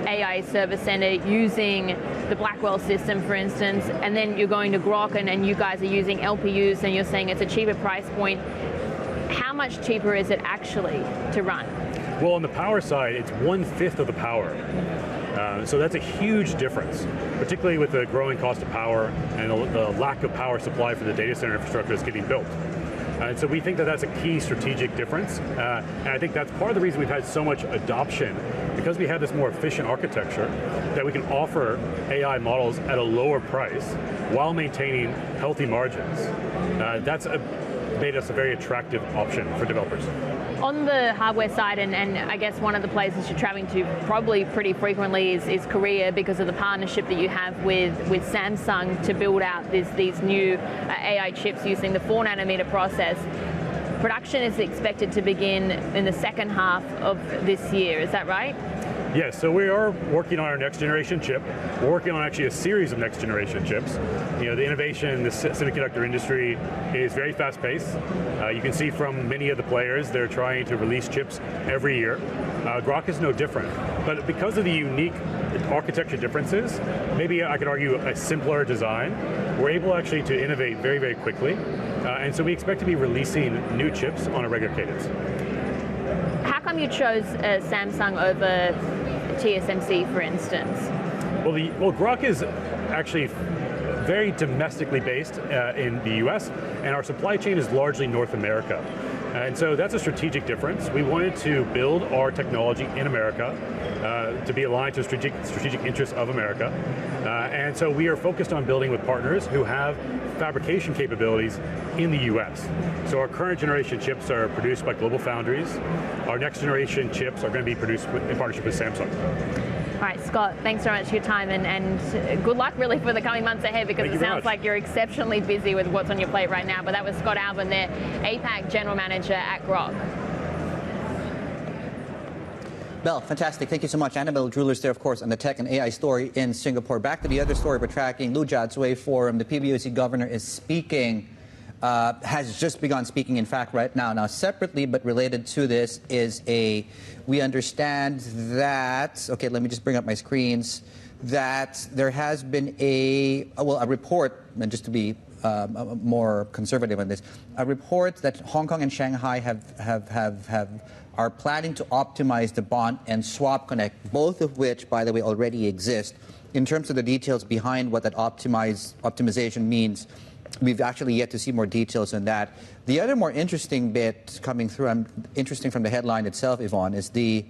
AI service center using the Blackwell system, for instance, and then you're going to Groq and you guys are using LPUs and you're saying it's a cheaper price point, how much cheaper is it actually to run? Well, on the power side, it's 1/5 of the power. So that's a huge difference, particularly with the growing cost of power and the lack of power supply for the data center infrastructure that's getting built. And so we think that that's a key strategic difference. And I think that's part of the reason we've had so much adoption, because we have this more efficient architecture that we can offer AI models at a lower price while maintaining healthy margins. That's made us a very attractive option for developers. On the hardware side, and I guess one of the places you're traveling to probably pretty frequently is Korea, because of the partnership that you have with Samsung to build out these new AI chips using the 4nm process. Production is expected to begin in the second half of this year, is that right? Yes, so we are working on our next generation chip. We're working on actually a series of next generation chips. You know, the innovation in the semiconductor industry is very fast paced. You can see from many of the players, they're trying to release chips every year. Groq is no different. But because of the unique architecture differences, maybe I could argue a simpler design, we're able actually to innovate very, very quickly. And so we expect to be releasing new chips on a regular cadence. How come you chose Samsung over TSMC, for instance? Well, Groq is actually very domestically based in the US, and our supply chain is largely North America. And so that's a strategic difference. We wanted to build our technology in America to be aligned to strategic interests of America. And so we are focused on building with partners who have fabrication capabilities in the US. So our current generation chips are produced by global foundries. Our next generation chips are going to be produced in partnership with Samsung. All right, Scott, thanks so much for your time, and good luck really for the coming months ahead, because it sounds like you're exceptionally busy with what's on your plate right now. But that was Scott Albin there, APAC General Manager at Groq. Belle, fantastic. Thank you so much. Annabelle Jewelers there, of course, on the tech and AI story in Singapore. Back to the other story we're tracking, Lujiazui Forum. The PBOC governor is speaking, has just begun speaking, in fact, right now. Now, separately but related to this is we understand that, okay, let me just bring up my screens, that there has been a report, and just to be more conservative on this, a report that Hong Kong and Shanghai are planning to optimize the bond and swap connect, both of which, by the way, already exist. In terms of the details behind what that optimization means, we've actually yet to see more details on that. The other more interesting bit coming through, interesting from the headline itself, Yvonne, is the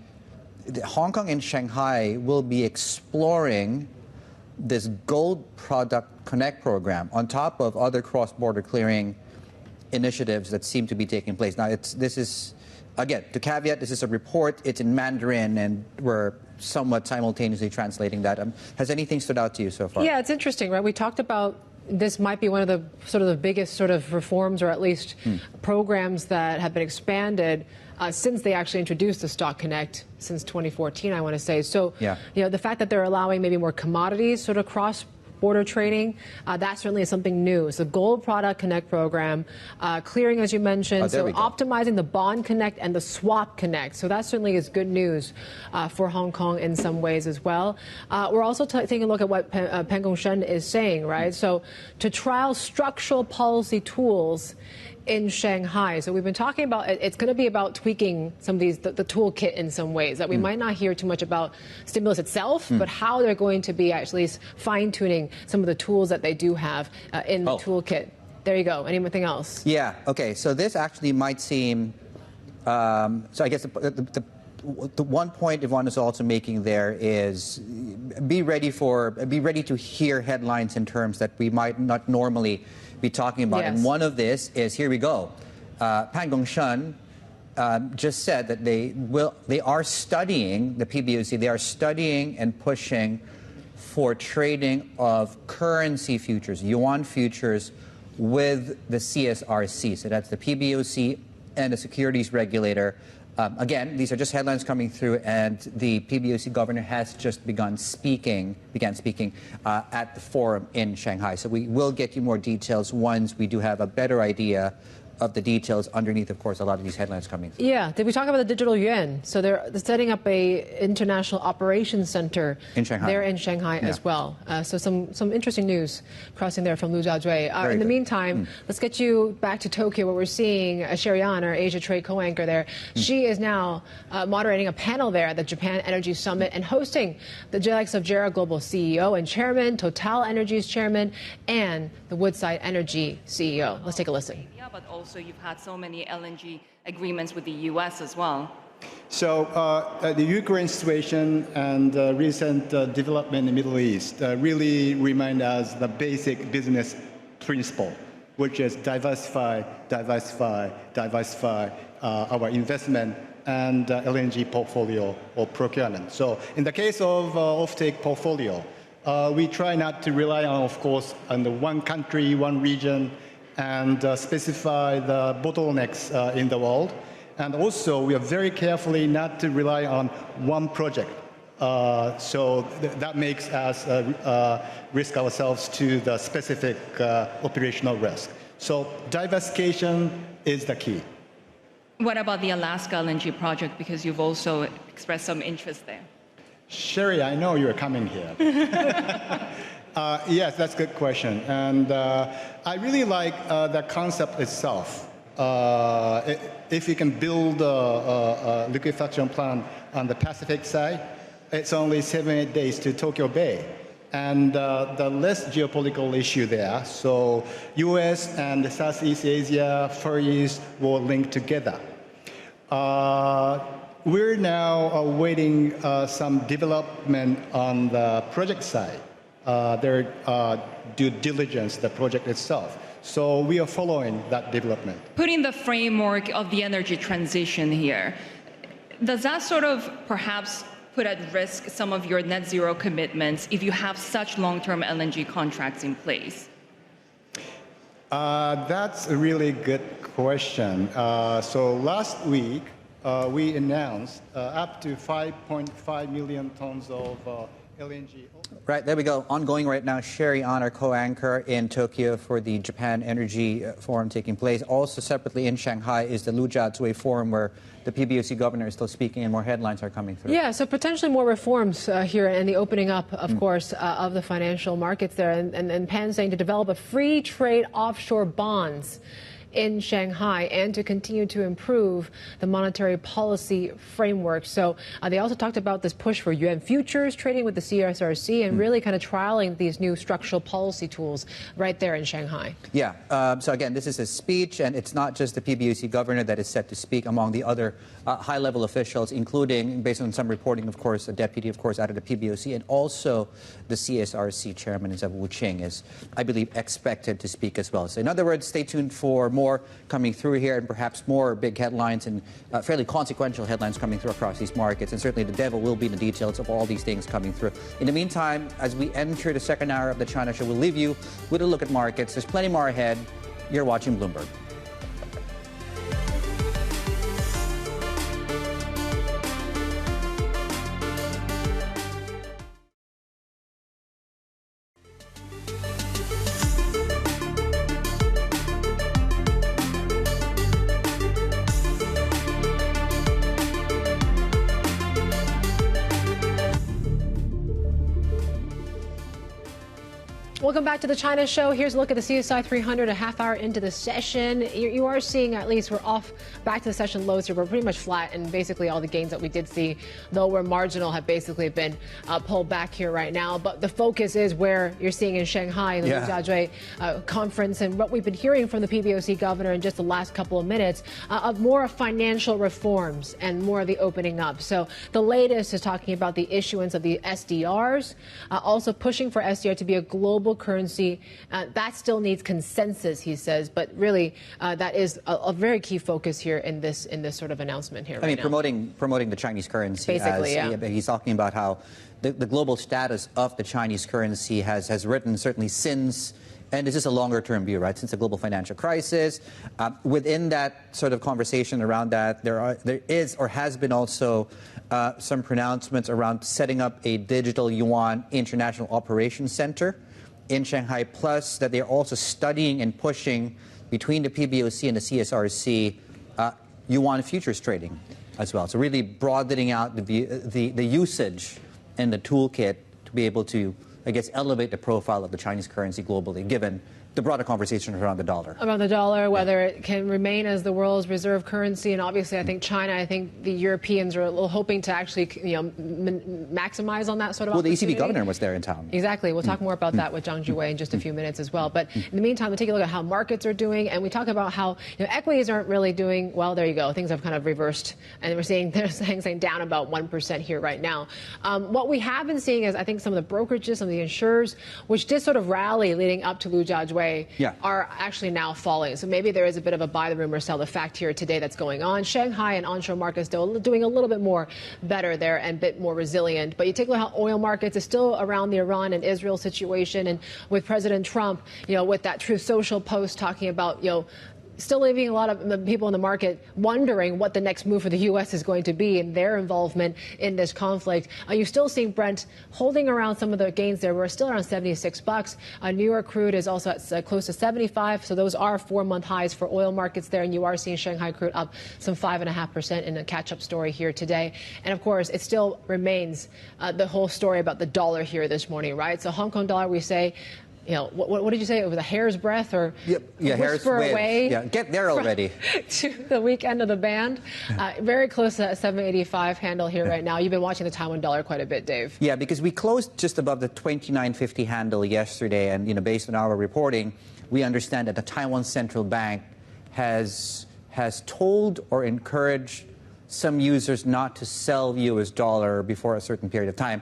Hong Kong and Shanghai will be exploring this Gold Product Connect program on top of other cross-border clearing initiatives that seem to be taking place. Now, this is, again, to caveat, this is a report, it's in Mandarin, and we're somewhat simultaneously translating that. Has anything stood out to you so far? Yeah, it's interesting, right? We talked about this might be one of the sort of the biggest sort of reforms, or at least programs that have been expanded since they actually introduced the Stock Connect since 2014, I want to say. So, you know, the fact that they're allowing maybe more commodities sort of cross-border trading, that certainly is something new. It's a Gold Product Connect program, clearing, as you mentioned, so optimizing the Bond Connect and the Swap Connect. So that certainly is good news for Hong Kong in some ways as well. We're also taking a look at what Peng Gong-shen is saying, right? So to trial structural policy tools in Shanghai. So we've been talking about it's going to be about tweaking some of these the toolkit in some ways that we might not hear too much about stimulus itself, but how they're going to be actually fine-tuning some of the tools that they do have in the toolkit. There you go. Anything else? Yeah. Okay. So this actually might seem. So I guess the one point Yvonne is also making there is be ready to hear headlines in terms that we might not normally be talking about. Yes. And one of this is, here we go. Pan Gongshan just said that they are studying the PBOC. They are studying and pushing for trading of currency futures, Yuan futures, with the CSRC. So that's the PBOC and the securities regulator. Again, these are just headlines coming through, and the PBOC governor has just began speaking at the forum in Shanghai. So we will get you more details once we do have a better idea of the details underneath, of course, a lot of these headlines coming through. Yeah. Did we talk about the digital yuan? So they're setting up a international operations center in Shanghai. There in Shanghai as well. So some interesting news crossing there from Lujiazui. In the meantime, let's get you back to Tokyo, where we're seeing Sherry An, our Asia Trade co-anchor there. She is now moderating a panel there at the Japan Energy Summit and hosting the likes of Jera Global CEO and Chairman, Total Energy's Chairman, and the Woodside Energy CEO. Let's take a listen. But also you've had so many LNG agreements with the US as well. So the Ukraine situation and recent development in the Middle East really remind us the basic business principle, which is diversify our investment and LNG portfolio or procurement. So in the case of offtake portfolio, we try not to rely on, of course, on the one country, one region, and specify the bottlenecks in the world. And also, we are very carefully not to rely on one project. So that makes us risk ourselves to the specific operational risk. So diversification is the key. What about the Alaska LNG project? Because you've also expressed some interest there. Sherry, I know you're coming here. Yes, that's a good question. And I really like the concept itself. If you can build a liquefaction plant on the Pacific side, it's only 7-8 days to Tokyo Bay. And the less geopolitical issue there. So US and Southeast Asia ferries will link together. We're now awaiting some development on the project side. Their due diligence, the project itself. So we are following that development. Putting the framework of the energy transition here, does that sort of perhaps put at risk some of your net zero commitments if you have such long-term LNG contracts in place? That's a really good question. So last week, we announced up to 5.5 million tons of LNG. Right, there we go. Ongoing right now, Sherry An, our co-anchor in Tokyo for the Japan Energy Forum taking place. Also separately in Shanghai is the Lujiazui Forum, where the PBOC governor is still speaking and more headlines are coming through. Yeah, so potentially more reforms here and the opening up, of course, of the financial markets there. And Pan saying to develop a free trade offshore bonds in Shanghai and to continue to improve the monetary policy framework. So they also talked about this push for Yuan futures trading with the CSRC and really kind of trialing these new structural policy tools right there in Shanghai. Yeah. So again, this is a speech, and it's not just the PBOC governor that is set to speak. Among the other high-level officials, including, based on some reporting, of course, a deputy, of course, out of the PBOC, and also the CSRC chairman, Wu Qing, is, I believe, expected to speak as well. So in other words, stay tuned for more coming through here, and perhaps more big headlines and fairly consequential headlines coming through across these markets. And certainly the devil will be in the details of all these things coming through. In the meantime, as we enter the second hour of the China Show, we'll leave you with a look at markets. There's plenty more ahead. You're watching Bloomberg. Welcome back to the China Show. Here's a look at the CSI 300 a half hour into the session. You are seeing, at least we're off back to the session lows here. We're pretty much flat, and basically all the gains that we did see, though we're marginal, have basically been pulled back here right now. But the focus is where you're seeing in Shanghai, the Lujiazui conference, and what we've been hearing from the PBOC governor in just the last couple of minutes of more financial reforms and more of the opening up. So the latest is talking about the issuance of the SDRs, also pushing for SDR to be a global currency. That still needs consensus, he says, but really that is a very key focus here in this sort of announcement here. Promoting the Chinese currency. Basically, he's talking about how the global status of the Chinese currency has risen certainly since, and it's just a longer term view, right? Since the global financial crisis. Within that sort of conversation around that, there is or has been also some pronouncements around setting up a digital Yuan international operations center in Shanghai, plus that they're also studying and pushing between the PBOC and the CSRC Yuan futures trading as well. So really broadening out the usage and the toolkit to be able to, I guess, elevate the profile of the Chinese currency globally, given the broader conversation around the dollar. Around the dollar, whether it can remain as the world's reserve currency, and obviously I think China, I think the Europeans are a little hoping to actually, maximize on that sort of opportunity. The ECB governor was there in town. Exactly. We'll talk more about that with Zhang Zhiwei in just a few minutes as well. But in the meantime, we'll take a look at how markets are doing, and we talk about how equities aren't really doing well. There you go. Things have kind of reversed, and we're seeing they're saying down about 1% here right now. What we have been seeing is, I think, some of the brokerages, some of the insurers, which did sort of rally leading up to Lujiazui, are actually now falling. So maybe there is a bit of a buy the rumor, sell the fact here today that's going on. Shanghai and onshore markets still doing a little bit more better there and a bit more resilient. But you take a look at how oil markets is still around the Iran and Israel situation, and with President Trump, with that Truth Social post talking about, still leaving a lot of the people in the market wondering what the next move for the U.S. is going to be and their involvement in this conflict. You're still seeing Brent holding around some of the gains there. We're still around $76. New York crude is also at close to 75. So those are 4-month highs for oil markets there. And you are seeing Shanghai crude up some 5.5% in a catch-up story here today. And of course, it still remains the whole story about the dollar here this morning, right? So Hong Kong dollar, we say, what did you say? It was a hair's breadth or whisper away? Yeah, get there already. To the weak end of the band. Very close to that 785 handle here right now. You've been watching the Taiwan dollar quite a bit, Dave. Yeah, because we closed just above the 29.50 handle yesterday, and based on our reporting, we understand that the Taiwan Central Bank has told or encouraged some users not to sell U.S. dollar before a certain period of time.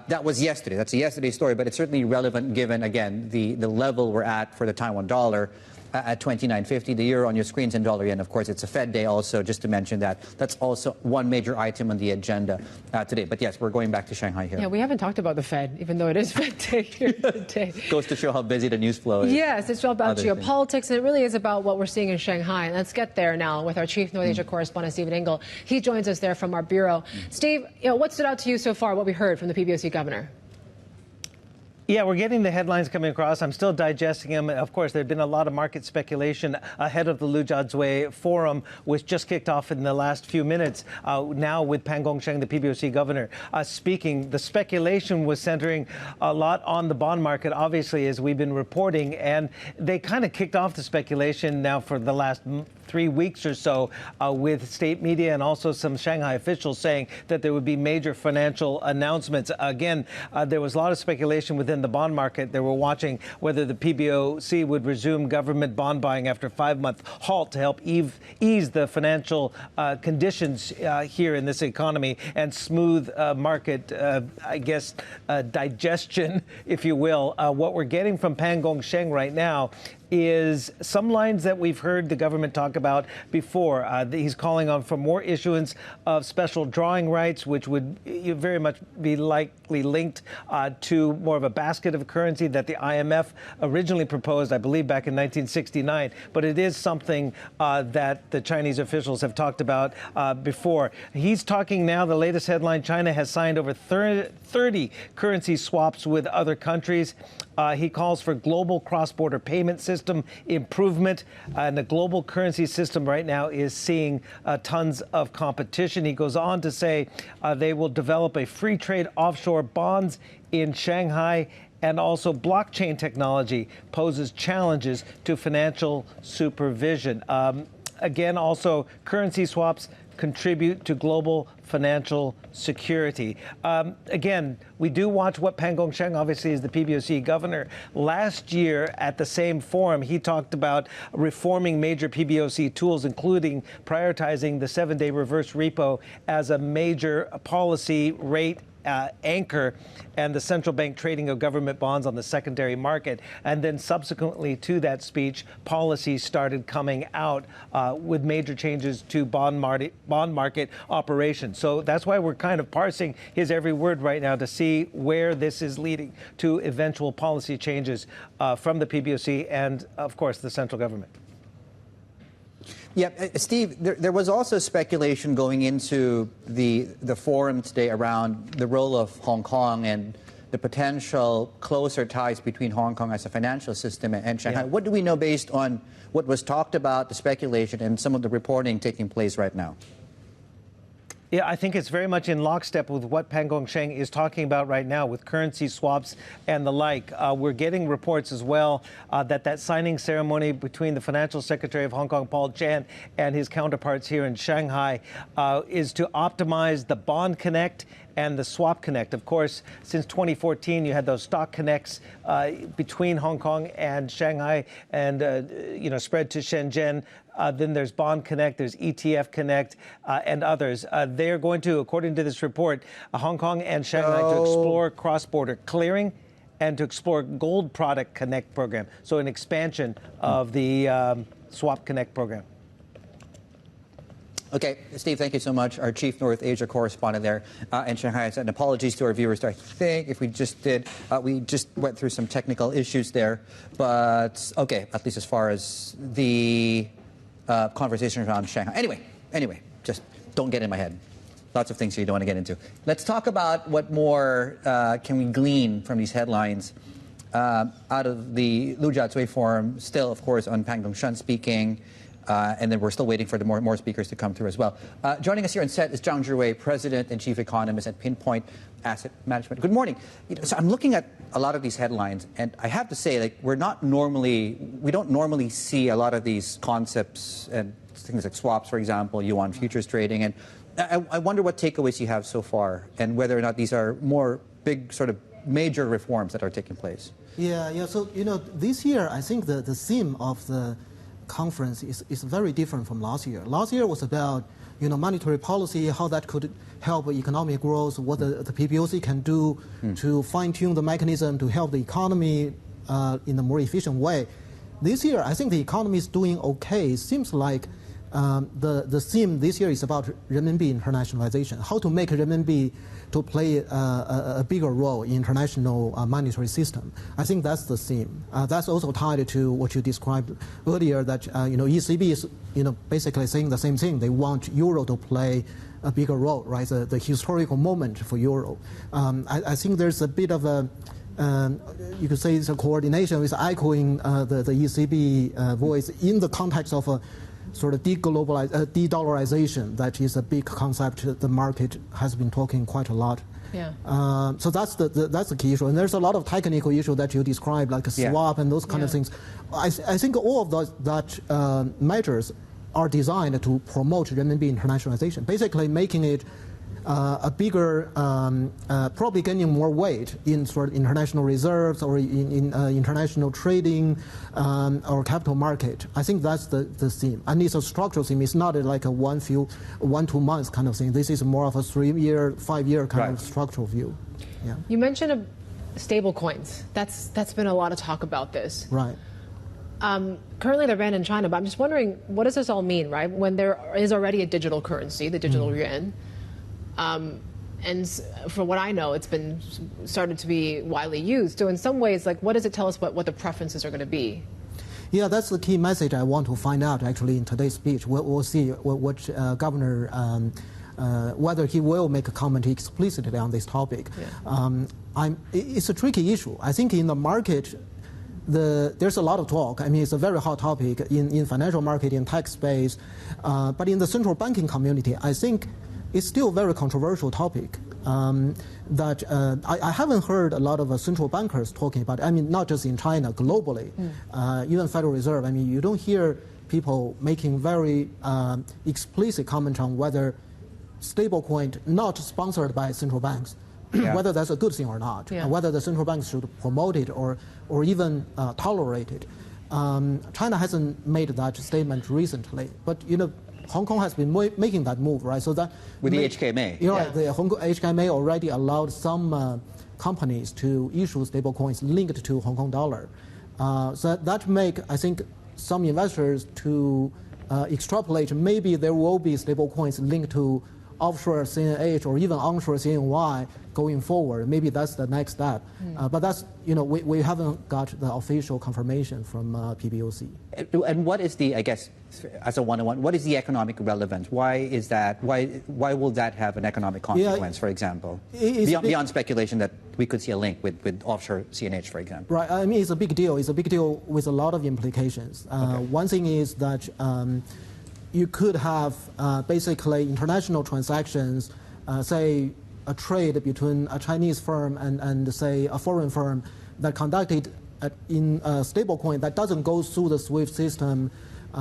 That was yesterday. That's a yesterday story, but it's certainly relevant given, again, the level we're at for the Taiwan dollar at 29.50. The euro on your screens in dollar yen. Of course, it's a Fed day also, just to mention that. That's also one major item on the agenda today. But yes, we're going back to Shanghai here. Yeah, we haven't talked about the Fed, even though it is Fed day here today. Goes to show how busy the news flow is. Yes, it's all about geopolitics, and it really is about what we're seeing in Shanghai. Let's get there now with our Chief North Asia correspondent, Stephen Ingles. He joins us there from our bureau. Steve, what stood out to you so far, what we heard from the PBOC governor? Yeah, we're getting the headlines coming across. I'm still digesting them. Of course, there had been a lot of market speculation ahead of the Lujiazui forum, which just kicked off in the last few minutes. Now with Pan Gongsheng, the PBOC governor, speaking, the speculation was centering a lot on the bond market, obviously, as we've been reporting. And they kind of kicked off the speculation now for the last 3 weeks or so with state media and also some Shanghai officials saying that there would be major financial announcements. Again, there was a lot of speculation within the bond market. They were watching whether the PBOC would resume government bond buying after a 5-month halt to help ease the financial conditions here in this economy and smooth market, digestion, if you will. What we're getting from Pan Gongsheng right now is some lines that we've heard the government talk about before. He's calling on for more issuance of special drawing rights, which would very much be likely linked to more of a basket of currency that the IMF originally proposed, I believe, back in 1969. But it is something that the Chinese officials have talked about before. He's talking now, the latest headline, China has signed over 30 currency swaps with other countries. He calls for global cross-border payment system improvement. And the global currency system right now is seeing tons of competition. He goes on to say they will develop a free trade offshore bonds in Shanghai and also blockchain technology poses challenges to financial supervision. Again, also currency swaps contribute to global financial security. Again, we do watch what Pan Gongsheng, obviously, is the PBOC governor. Last year at the same forum, he talked about reforming major PBOC tools, including prioritizing the 7-day reverse repo as a major policy rate anchor and the central bank trading of government bonds on the secondary market. And then subsequently to that speech, policies started coming out with major changes to bond market operations. So that's why we're kind of parsing his every word right now to see where this is leading to eventual policy changes from the PBOC and, of course, the central government. Yeah, Steve, there was also speculation going into the forum today around the role of Hong Kong and the potential closer ties between Hong Kong as a financial system and Shanghai. Yeah. What do we know based on what was talked about, the speculation, and some of the reporting taking place right now? Yeah, I think it's very much in lockstep with what Pan Gongsheng is talking about right now with currency swaps and the like. We're getting reports as well that signing ceremony between the Financial Secretary of Hong Kong, Paul Chan, and his counterparts here in Shanghai is to optimize the Bond Connect and the Swap Connect. Of course, since 2014, you had those stock connects between Hong Kong and Shanghai and, spread to Shenzhen. Then there's Bond Connect, there's ETF Connect, and others. They're going to, according to this report, Hong Kong and Shanghai to explore cross-border clearing and to explore Gold Product Connect program. So an expansion of the Swap Connect program. Okay, Steve, thank you so much. Our Chief North Asia correspondent there in Shanghai. And apologies to our viewers. I think if we just did, we just went through some technical issues there. But okay, at least as far as the conversation around Shanghai. Anyway, just don't get in my head. Lots of things you don't want to get into. Let's talk about what more can we glean from these headlines out of the Lujiazui forum. Still, of course, on Pan Gongsheng speaking. And then we're still waiting for the more speakers to come through as well. Joining us here on set is Zhang Zhiwei, President and Chief Economist at Pinpoint Asset Management. Good morning. So I'm looking at a lot of these headlines, and I have to say, we don't normally see a lot of these concepts and things like swaps, for example, Yuan futures trading. And I wonder what takeaways you have so far, and whether or not these are more big, sort of major reforms that are taking place. Yeah. So this year, I think the theme of the conference is very different from last year. Last year was about monetary policy, how that could help economic growth, what the PBOC can do to fine-tune the mechanism to help the economy in a more efficient way. This year, I think the economy is doing okay. It seems like the theme this year is about renminbi internationalization, how to make renminbi to play a bigger role in international monetary system. I think that's the theme. That's also tied to what you described earlier, that ECB is basically saying the same thing. They want euro to play a bigger role, right? The historical moment for euro. I think there's a bit of a you could say it's a coordination with echoing the ECB voice in the context of a sort of de-dollarization. That is a big concept the market has been talking quite a lot. Yeah. So that's the key issue. And there's a lot of technical issues that you described, like a swap and those kind of things. I think all of that measures are designed to promote renminbi internationalization, basically making it a bigger, probably gaining more weight in sort of international reserves or in international trading or capital market. I think that's the theme. And it's a structural theme. It's not like a 1-2 months kind of thing. This is more of a 3-year, 5-year kind of structural view. Yeah. You mentioned stable coins. That's been a lot of talk about this. Right. Currently they're banned in China, but I'm just wondering, what does this all mean, right? When there is already a digital currency, the digital yuan, and from what I know, it's been started to be widely used. So in some ways, what does it tell us what the preferences are going to be? Yeah, that's the key message I want to find out actually in today's speech. We'll see what Governor, whether he will make a comment explicitly on this topic. Yeah. It's a tricky issue. I think in the market, there's a lot of talk. I mean, it's a very hot topic in financial market, in tech space. But in the central banking community, I think it's still a very controversial topic. that I haven't heard a lot of central bankers talking about it. I mean, not just in China, globally, even Federal Reserve. I mean, you don't hear people making very explicit comment on whether stablecoin not sponsored by central banks, whether that's a good thing or not, whether the central banks should promote it or even tolerate it. China hasn't made that statement recently, but Hong Kong has been making that move, right? So that with the HKMA, you're right. The Hong Kong HKMA already allowed some companies to issue stablecoins linked to Hong Kong dollar. So that make, I think, some investors to extrapolate maybe there will be stablecoins linked to offshore CNH or even onshore CNY going forward. Maybe that's the next step. But that's, we haven't got the official confirmation from PBOC. And what is the, I guess, as a one-on-one, what is the economic relevance? Why is that? Why will that have an economic consequence, for example? Beyond speculation that we could see a link with offshore CNH, for example. Right. I mean, it's a big deal. It's a big deal with a lot of implications. One thing is that you could have basically international transactions, say a trade between a Chinese firm and say a foreign firm that conducted in a stablecoin that doesn't go through the SWIFT system,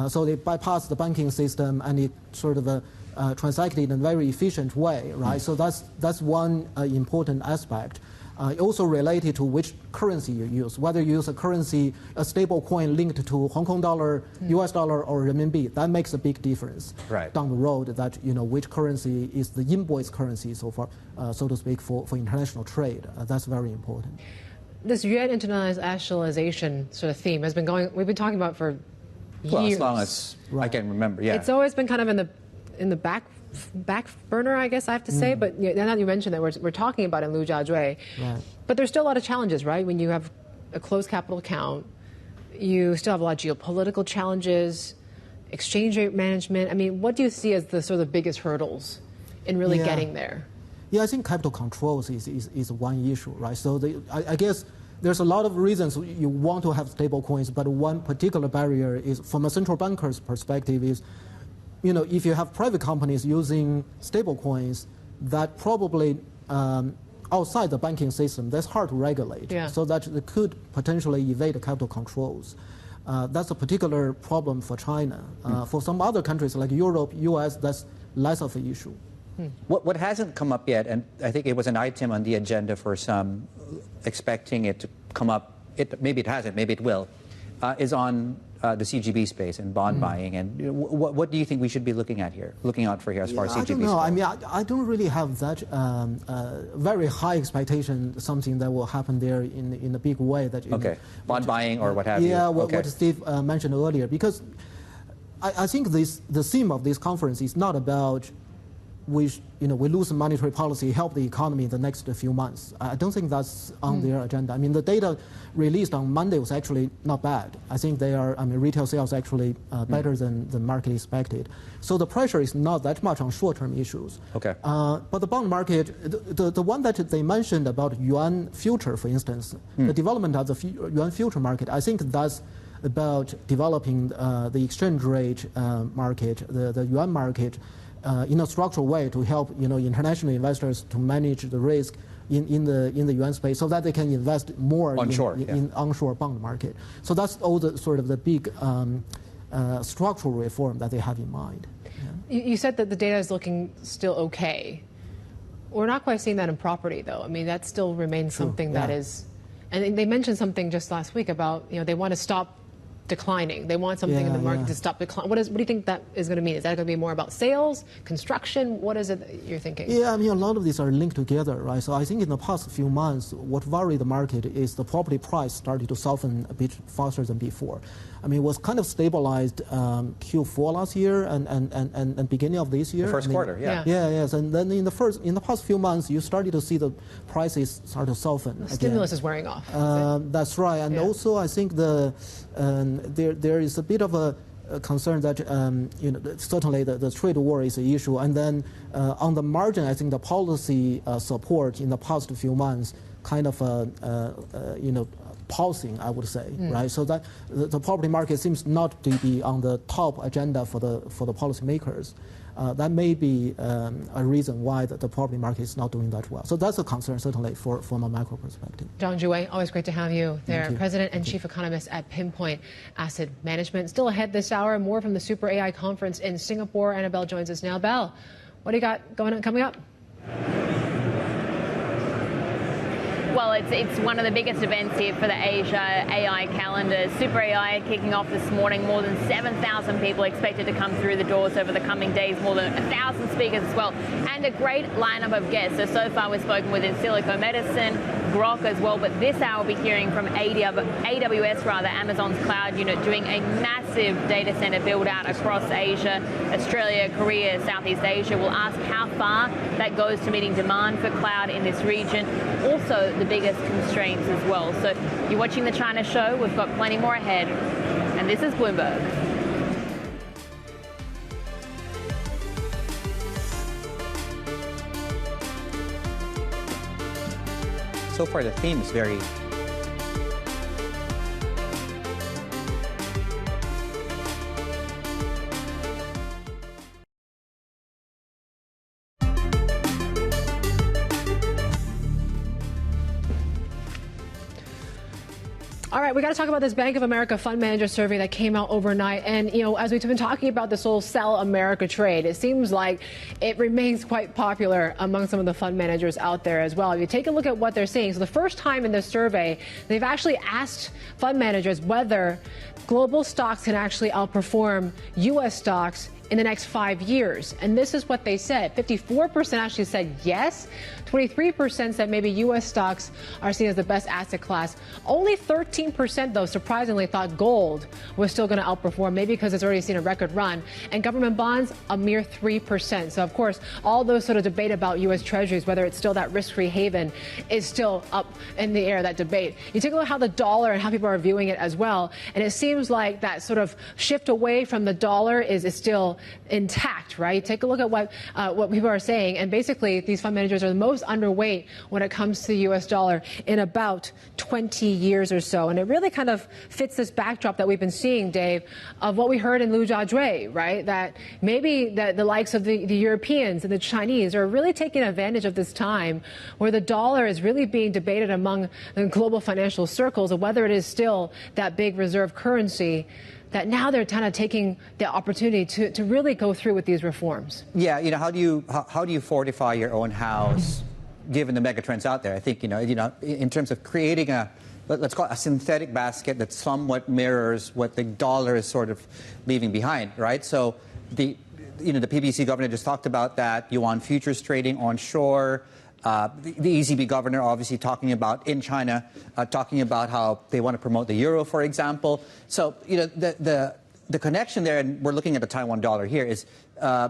so they bypass the banking system and it sort of transacted in a very efficient way, right? So that's one important aspect. Also related to which currency you use, whether you use a stable coin linked to Hong Kong dollar, US dollar, or renminbi. That makes a big difference down the road. That which currency is the invoice currency, so far, so to speak, for international trade. That's very important. This Yuan internationalization sort of theme has been going. We've been talking about for years. As long as I can remember. Yeah, it's always been kind of in the back burner, I guess I have to say, but now that you mentioned that we're talking about in Lujiazui, but there's still a lot of challenges, right? When you have a closed capital account, you still have a lot of geopolitical challenges, exchange rate management. I mean, what do you see as the sort of biggest hurdles in really getting there? Yeah, I think capital controls is one issue, right? So I guess there's a lot of reasons you want to have stable coins, but one particular barrier is, from a central banker's perspective, is if you have private companies using stable coins, that probably outside the banking system, that's hard to regulate. So that they could potentially evade the capital controls. That's a particular problem for China. For some other countries like Europe, US, that's less of an issue. What hasn't come up yet, and I think it was an item on the agenda for some, expecting it to come up, maybe it hasn't, maybe it will, is on the CGB space and bond buying. And what do you think we should be looking out for here as far as CGB? I don't know. I mean, I don't really have that very high expectation, something that will happen there in a big way. That bond buying or what have you. Yeah, what Steve mentioned earlier, because I think the theme of this conference is not about we lose monetary policy, help the economy in the next few months. I don't think that's on their agenda. I mean, the data released on Monday was actually not bad. I think retail sales actually better than the market expected. So the pressure is not that much on short-term issues. But the bond market, the one that they mentioned about Yuan future, for instance, the development of the Yuan future market, I think that's about developing the exchange rate market, the Yuan market, in a structural way to help international investors to manage the risk in the Yuan space, so that they can invest more in onshore bond market. So that's all the sort of the big structural reform that they have in mind. You said that the data is looking still okay. We're not quite seeing that in property, though. I mean, that still remains something that is. And they mentioned something just last week about they want to stop declining. They want something in the market to stop declining. What do you think that is going to mean? Is that going to be more about sales, construction? What is it that you're thinking? Yeah, I mean, a lot of these are linked together, right? So I think in the past few months, what worried the market is the property price started to soften a bit faster than before. I mean, it was kind of stabilized Q4 last year and beginning of this year. The first quarter, yes. And then in the past few months, you started to see the prices start to soften. The stimulus is wearing off. That's right. And also, I think there is a bit of a concern that certainly the trade war is an issue. And then on the margin, I think the policy support in the past few months kind of pausing, I would say, right? So that the property market seems not to be on the top agenda for the policymakers. That may be a reason why the property market is not doing that well. So that's a concern, certainly, from a macro perspective. Zhang, always great to have you there. Thank you. President and Chief Economist at Pinpoint Asset Management. Still ahead this hour, more from the SuperAI conference in Singapore. Annabelle joins us now. Belle, what do you got coming up? Well, it's one of the biggest events here for the Asia AI calendar. SuperAI kicking off this morning. More than 7,000 people expected to come through the doors over the coming days. More than 1,000 speakers as well. And a great lineup of guests. So far we've spoken with in silico medicine, Groq as well. But this hour we'll be hearing from AWS, Amazon's cloud unit, doing a massive data center build out across Asia, Australia, Korea, Southeast Asia. We'll ask how far that goes to meeting demand for cloud in this region. Also, the biggest constraints as well. So you're watching the China show. We've got plenty more ahead. And this is Bloomberg. So far, the theme is very All right, we got to talk about this Bank of America fund manager survey that came out overnight. And, as we've been talking about this whole sell America trade, it seems like it remains quite popular among some of the fund managers out there as well. If you take a look at what they're seeing, so the first time in this survey, they've actually asked fund managers whether global stocks can actually outperform U.S. stocks in the next 5 years. And this is what they said. 54% actually said yes. 23% said maybe U.S. stocks are seen as the best asset class. Only 13%, though, surprisingly, thought gold was still going to outperform, maybe because it's already seen a record run. And government bonds, a mere 3%. So, of course, all those sort of debate about U.S. treasuries, whether it's still that risk-free haven, is still up in the air, that debate. You take a look at how the dollar and how people are viewing it as well. And it seems like that sort of shift away from the dollar is still intact, right? Take a look at what people are saying. And basically, these fund managers are the most underweight when it comes to the U.S. dollar in about 20 years or so. And it really kind of fits this backdrop that we've been seeing, Dave, of what we heard in Lujiazui, right? That maybe the likes of the Europeans and the Chinese are really taking advantage of this time where the dollar is really being debated among the global financial circles of whether it is still that big reserve currency, that now they're kind of taking the opportunity to really go through with these reforms. Yeah, how do you fortify your own house given the mega trends out there? I think in terms of creating let's call it a synthetic basket that somewhat mirrors what the dollar is sort of leaving behind, right? So the PBOC governor just talked about that. Yuan futures trading onshore. The ECB governor obviously talking about in China, talking about how they want to promote the euro, for example. So, the connection there, and we're looking at the Taiwan dollar here, is,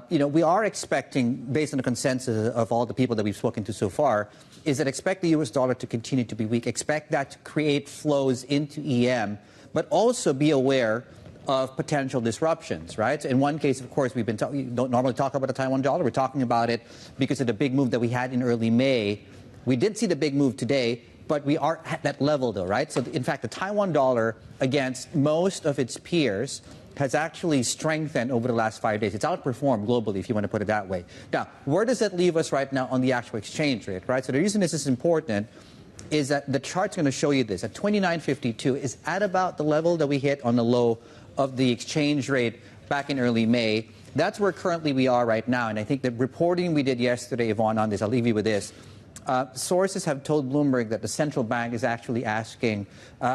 we are expecting, based on the consensus of all the people that we've spoken to so far, is that expect the U.S. dollar to continue to be weak. Expect that to create flows into EM, but also be aware of potential disruptions, right? So in one case, of course, we don't normally talk about the Taiwan dollar. We're talking about it because of the big move that we had in early May. We did see the big move today, but we are at that level, though, right? So, in fact, the Taiwan dollar against most of its peers has actually strengthened over the last 5 days. It's outperformed globally, if you want to put it that way. Now, where does that leave us right now on the actual exchange rate, right? So the reason this is important is that the chart's going to show you this. At 29.52 is at about the level that we hit on the low of the exchange rate back in early May. That's where currently we are right now. And I think the reporting we did yesterday, Yvonne, on this, I'll leave you with this. Sources have told Bloomberg that the central bank is actually asking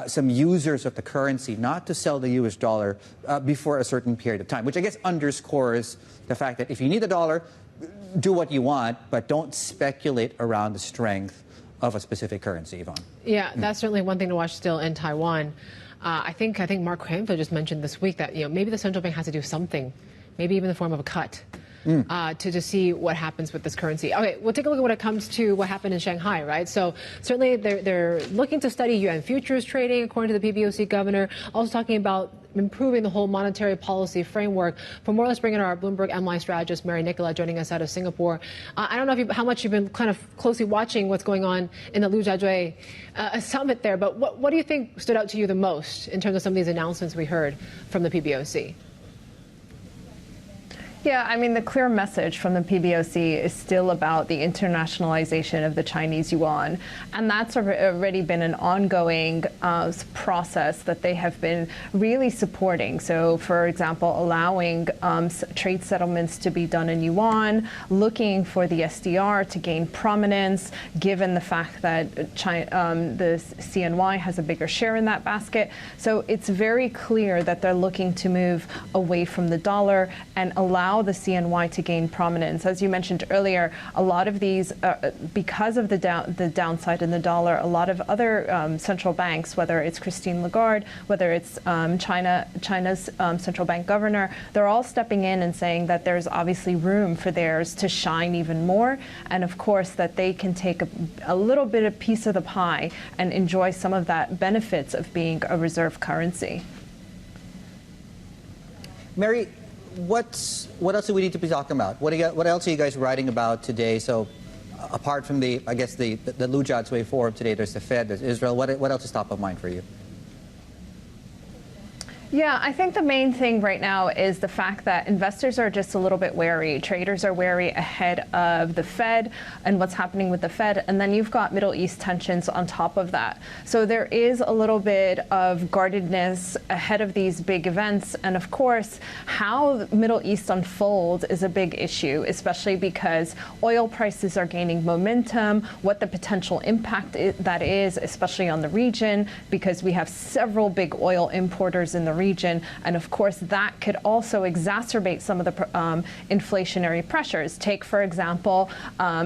some users of the currency not to sell the U.S. dollar before a certain period of time, which I guess underscores the fact that if you need the dollar, do what you want, but don't speculate around the strength of a specific currency, Yvonne. Yeah, that's certainly one thing to watch still in Taiwan. I think Mark Cranfield just mentioned this week that maybe the central bank has to do something, maybe even in the form of a cut, to see what happens with this currency. Okay, we'll take a look at when it comes to what happened in Shanghai, right? So certainly they're looking to study Yuan futures trading, according to the PBOC governor. Also talking about improving the whole monetary policy framework. For more, let's bring in our Bloomberg MLI strategist, Mary Nicola, joining us out of Singapore. I don't know how much you've been kind of closely watching what's going on in the Lujiazui summit there, but what do you think stood out to you the most in terms of some of these announcements we heard from the PBOC? Yeah, I mean, the clear message from the PBOC is still about the internationalization of the Chinese yuan. And that's already been an ongoing process that they have been really supporting. So, for example, allowing trade settlements to be done in yuan, looking for the SDR to gain prominence, given the fact that the CNY has a bigger share in that basket. So it's very clear that they're looking to move away from the dollar and allow the CNY to gain prominence. As you mentioned earlier, a lot of these, because of the downside in the dollar, a lot of other central banks, whether it's Christine Lagarde, whether it's China's central bank governor, they're all stepping in and saying that there's obviously room for theirs to shine even more, and of course that they can take a little bit of piece of the pie and enjoy some of that benefits of being a reserve currency. Mary, what else do we need to be talking about? What else are you guys writing about today? So, apart from the Lujiazui forum today, there's the Fed, there's Israel. What else is top of mind for you? Yeah, I think the main thing right now is the fact that investors are just a little bit wary. Traders are wary ahead of the Fed and what's happening with the Fed. And then you've got Middle East tensions on top of that. So there is a little bit of guardedness ahead of these big events. And of course, how the Middle East unfolds is a big issue, especially because oil prices are gaining momentum, what the potential impact that is, especially on the region, because we have several big oil importers in the region, and of course that could also exacerbate some of the inflationary pressures. Take, for example,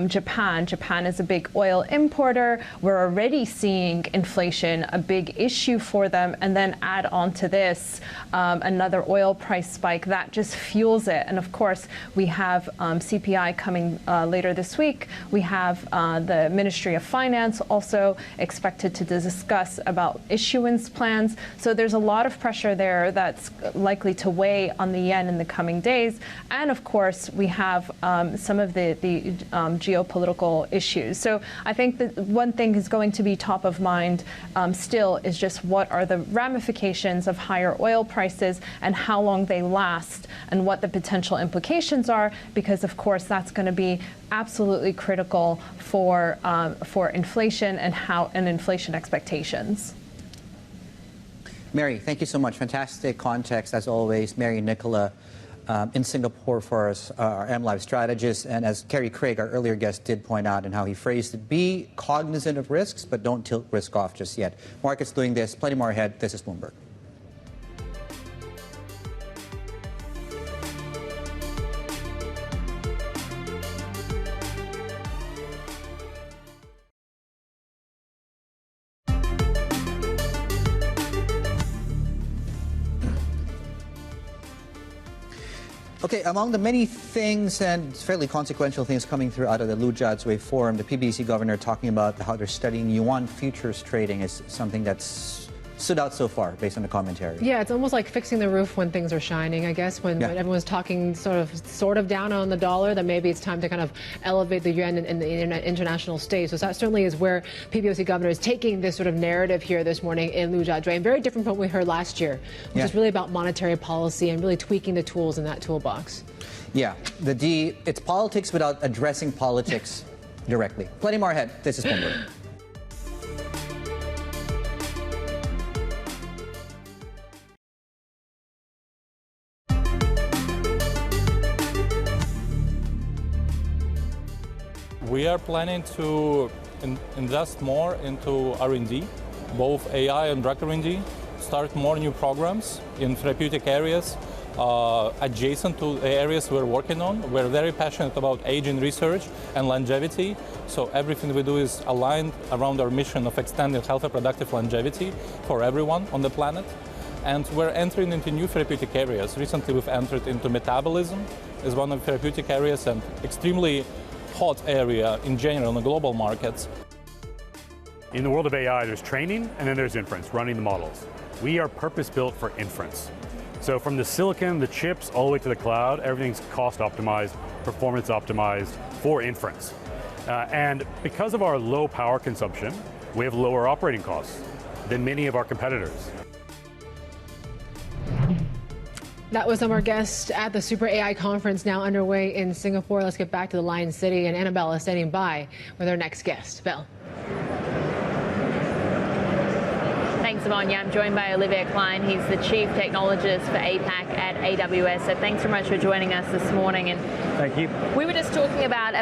Japan. Japan is a big oil importer. We're already seeing inflation a big issue for them, and then add on to this another oil price spike that just fuels it. And of course we have CPI coming later this week. We have the Ministry of Finance also expected to discuss about issuance plans. So there's a lot of pressure there that's likely to weigh on the yen in the coming days. And of course, we have some of the geopolitical issues. So I think that one thing is going to be top of mind still is just what are the ramifications of higher oil prices and how long they last and what the potential implications are, because of course that's going to be absolutely critical for inflation and inflation expectations. Mary, thank you so much. Fantastic context, as always. Mary Nicola in Singapore for us, our MLive strategist. And as Kerry Craig, our earlier guest, did point out and how he phrased it, be cognizant of risks, but don't tilt risk off just yet. Markets doing this. Plenty more ahead. This is Bloomberg. Okay, among the many things and fairly consequential things coming through out of the Lujiazui forum, the PBOC governor talking about how they're studying yuan futures trading is something that's stood out so far based on the commentary. Yeah, it's almost like fixing the roof when things are shining, I guess, when everyone's talking sort of down on the dollar, that maybe it's time to kind of elevate the yuan in the international stage. So that certainly is where PBOC governor is taking this sort of narrative here this morning in Lujiazui, and very different from what we heard last year, which is really about monetary policy and really tweaking the tools in that toolbox. Yeah, it's politics without addressing politics directly. Plenty more ahead. This is Bloomberg. We are planning to invest more into R&D, both AI and drug R&D, start more new programs in therapeutic areas adjacent to the areas we're working on. We're very passionate about aging research and longevity, so everything we do is aligned around our mission of extending healthy, productive longevity for everyone on the planet. And we're entering into new therapeutic areas. Recently we've entered into metabolism as one of the therapeutic areas, and extremely hot area in general in the global markets. In the world of AI, there's training and then there's inference, running the models. we are purpose-built for inference. So from the silicon, the chips, all the way to the cloud, everything's cost optimized, performance optimized for inference. And because of our low power consumption, we have lower operating costs than many of our competitors. That was our guest at the SuperAI conference now underway in Singapore. Let's get back to the Lion City, and Annabelle is standing by with our next guest. Belle. Thanks, Yvonne. Yeah, I'm joined by Olivier Klein. He's the Chief Technologist for APAC at AWS. So thanks so much for joining us this morning. And thank you. We were just talking about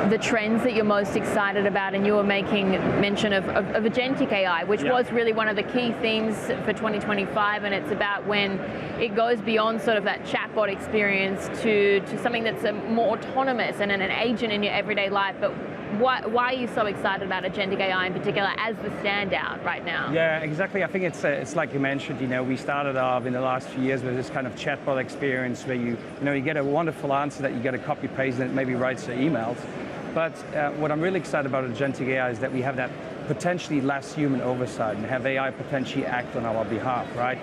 the trends that you're most excited about, and you were making mention of Agentic AI, which was really one of the key themes for 2025, and it's about when it goes beyond sort of that chatbot experience to something that's more autonomous and an agent in your everyday life. But why are you so excited about Agentic AI in particular as the standout right now? Yeah, exactly. I think it's like you mentioned, we started off in the last few years with this kind of chatbot experience where you get a wonderful answer that you get a copy paste and it maybe writes the emails. But what I'm really excited about Agentic AI is that we have that potentially less human oversight and have AI potentially act on our behalf, right?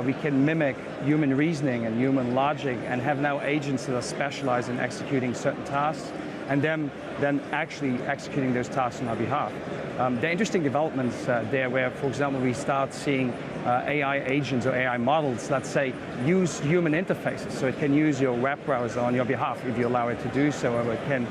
We can mimic human reasoning and human logic and have now agents that are specialized in executing certain tasks and then actually executing those tasks on our behalf. There are interesting developments there where, for example, we start seeing AI agents or AI models, let's say, use human interfaces. So it can use your web browser on your behalf if you allow it to do so, or it can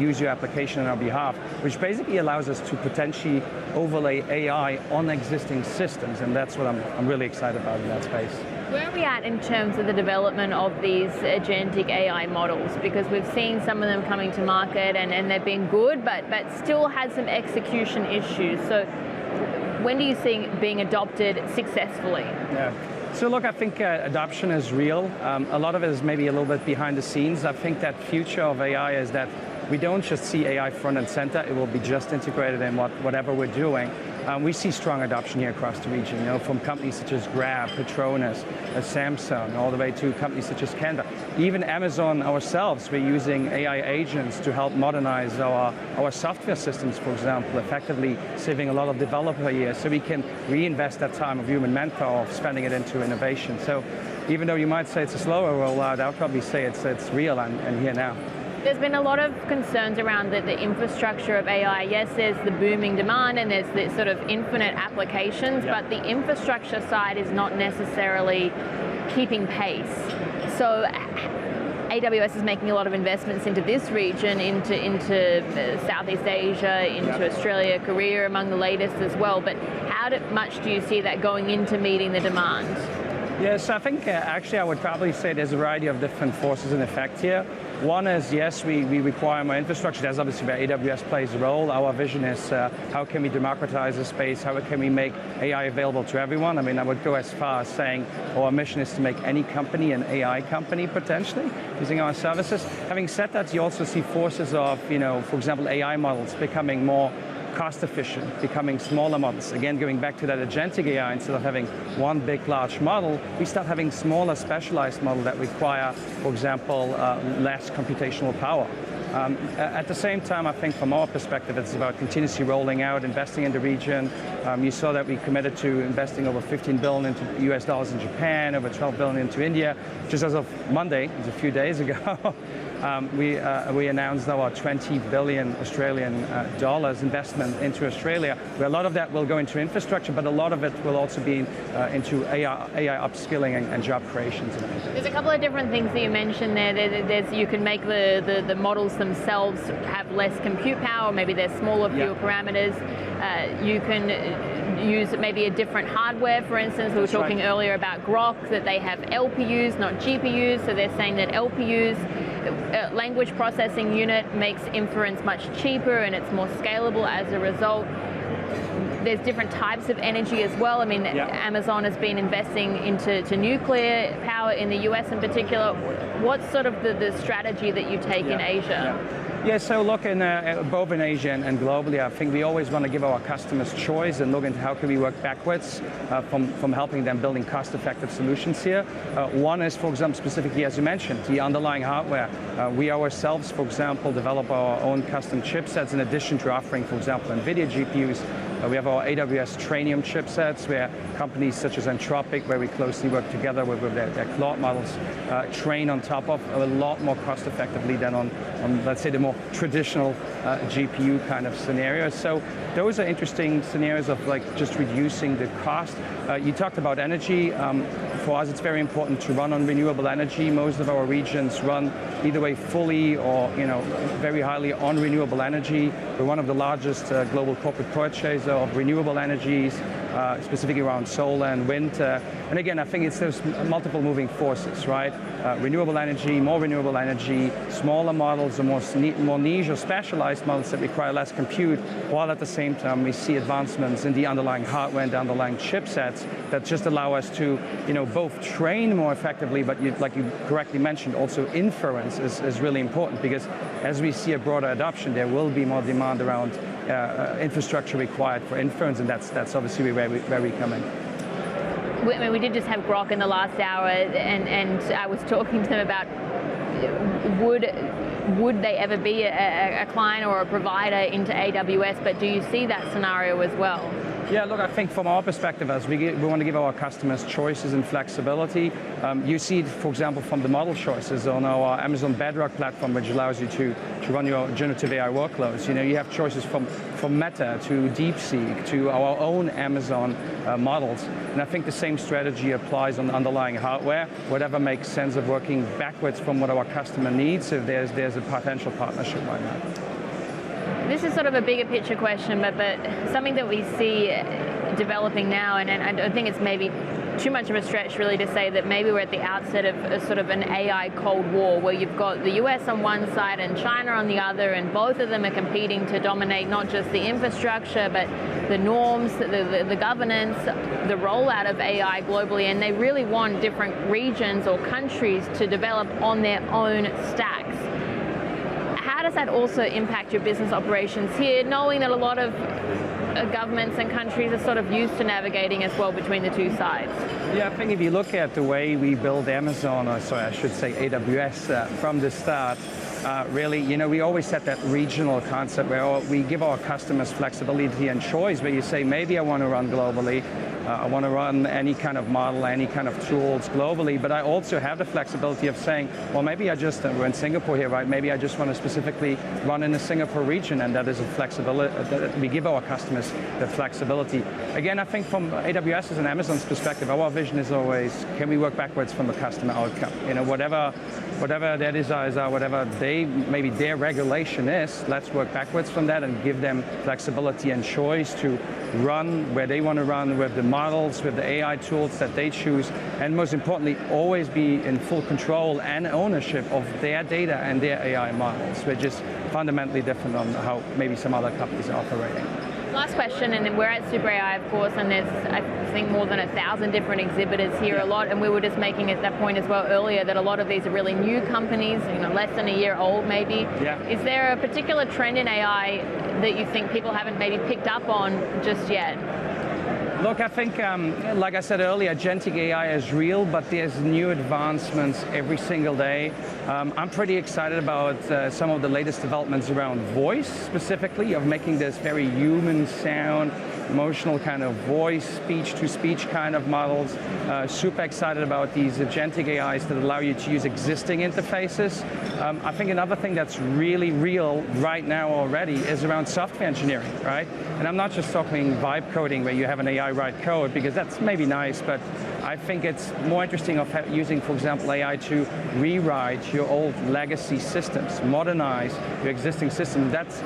use your application on our behalf, which basically allows us to potentially overlay AI on existing systems. And that's what I'm really excited about in that space. Where are we at in terms of the development of these agentic AI models? Because we've seen some of them coming to market and they've been good, but still had some execution issues. So when do you see it being adopted successfully? Yeah. So look, I think adoption is real. A lot of it is maybe a little bit behind the scenes. I think that future of AI is that we don't just see AI front and center. It will be just integrated in whatever we're doing. We see strong adoption here across the region, from companies such as Grab, Petronas, Samsung, all the way to companies such as Canva. Even Amazon ourselves, we're using AI agents to help modernize our software systems, for example, effectively saving a lot of developer years so we can reinvest that time of human manpower of spending it into innovation. So even though you might say it's a slower rollout, I'll probably say it's real and here now. There's been a lot of concerns around the infrastructure of AI. Yes, there's the booming demand and there's the sort of infinite applications, but the infrastructure side is not necessarily keeping pace. So AWS is making a lot of investments into this region, into Southeast Asia, into Australia, Korea, among the latest as well. But how much do you see that going into meeting the demand? Yes, I think actually I would probably say there's a variety of different forces in effect here. One is, yes, we require more infrastructure. That's obviously where AWS plays a role. Our vision is how can we democratize the space? How can we make AI available to everyone? I mean, I would go as far as saying our mission is to make any company an AI company, potentially, using our services. Having said that, you also see forces of, for example, AI models becoming more cost efficient, becoming smaller models. Again, going back to that agentic AI, instead of having one big, large model, we start having smaller, specialized models that require, for example, less computational power. At the same time, I think from our perspective, it's about continuously rolling out, investing in the region. You saw that we committed to investing over $15 billion into US dollars in Japan, over $12 billion into India. Just as of Monday, it was a few days ago, we announced our 20 billion Australian dollars investment into Australia, where a lot of that will go into infrastructure, but a lot of it will also be into AI upskilling and job creations. There's a couple of different things that you mentioned there. There's you can make the models themselves have less compute power, maybe they're smaller, fewer parameters. You can use maybe a different hardware, for instance. We were talking earlier about Groq, that they have LPUs, not GPUs, so they're saying that LPUs, language processing unit, makes inference much cheaper and it's more scalable as a result. There's different types of energy as well. I mean, Amazon has been investing into nuclear power in the US in particular. What's sort of the strategy that you take in Asia? Yeah, so look, both in Asia and globally, I think we always want to give our customers choice and look into how can we work backwards from helping them building cost-effective solutions here. One is, for example, specifically, as you mentioned, the underlying hardware. We ourselves, for example, develop our own custom chipsets in addition to offering, for example, NVIDIA GPUs. We have our AWS Trainium chipsets where companies such as Anthropic, where we closely work together with their cloud models, train on top of a lot more cost effectively than on let's say, the more traditional GPU kind of scenarios. So those are interesting scenarios of like just reducing the cost. You talked about energy. For us, it's very important to run on renewable energy. Most of our regions run either way fully or very highly on renewable energy. We're one of the largest global corporate purchaser of renewable energies, specifically around solar and wind. And again, I think it's those multiple moving forces, right? Renewable energy, smaller models, or more niche or specialized models that require less compute, while at the same time we see advancements in the underlying hardware and the underlying chipsets that just allow us to, both train more effectively, but like you correctly mentioned, also inference is really important, because as we see a broader adoption, there will be more demand around infrastructure required for inference, and that's obviously where we come in. I mean, we did just have Groq in the last hour, and I was talking to them about would they ever be a client or a provider into AWS, but do you see that scenario as well? Yeah, look, I think from our perspective, as we want to give our customers choices and flexibility. You see, for example, from the model choices on our Amazon Bedrock platform, which allows you to run your generative AI workloads. You have choices from Meta to DeepSeek to our own Amazon models. And I think the same strategy applies on the underlying hardware, whatever makes sense of working backwards from what our customer needs. If there's a potential partnership right now. This is sort of a bigger picture question, but something that we see developing now, and I don't think it's maybe too much of a stretch really to say that maybe we're at the outset of a sort of an AI Cold War, where you've got the US on one side and China on the other, and both of them are competing to dominate not just the infrastructure, but the norms, the governance, the rollout of AI globally, and they really want different regions or countries to develop on their own stacks. How does that also impact your business operations here, knowing that a lot of governments and countries are sort of used to navigating as well between the two sides? Yeah, I think if you look at the way we build Amazon, or sorry, I should say AWS, from the start, really, we always set that regional concept where we give our customers flexibility and choice, where you say, maybe I want to run globally, I want to run any kind of model, any kind of tools globally, but I also have the flexibility of saying, well, maybe we're in Singapore here, right? Maybe I just want to specifically run in the Singapore region, and that is a flexibility that we give our customers the flexibility. Again, I think from AWS's and Amazon's perspective, our vision is always, can we work backwards from the customer outcome? Whatever their desires are, whatever maybe their regulation is, let's work backwards from that and give them flexibility and choice to run where they want to run with the models, with the AI tools that they choose, and most importantly, always be in full control and ownership of their data and their AI models, which is fundamentally different on how maybe some other companies are operating. Last question, and we're at SuperAI, of course, and there's, I think, more than 1,000 different exhibitors here, a lot, and we were just making at that point as well earlier that a lot of these are really new companies, less than a year old maybe. Yeah. Is there a particular trend in AI that you think people haven't maybe picked up on just yet? Look, I think, like I said earlier, agentic AI is real, but there's new advancements every single day. I'm pretty excited about some of the latest developments around voice, specifically, of making this very human sound, emotional kind of voice, speech-to-speach kind of models. Super excited about these agentic AIs that allow you to use existing interfaces. I think another thing that's really real right now already is around software engineering, right? And I'm not just talking vibe coding where you have an AI write code, because that's maybe nice, but I think it's more interesting of using, for example, AI to rewrite your old legacy systems, modernize your existing system. That's,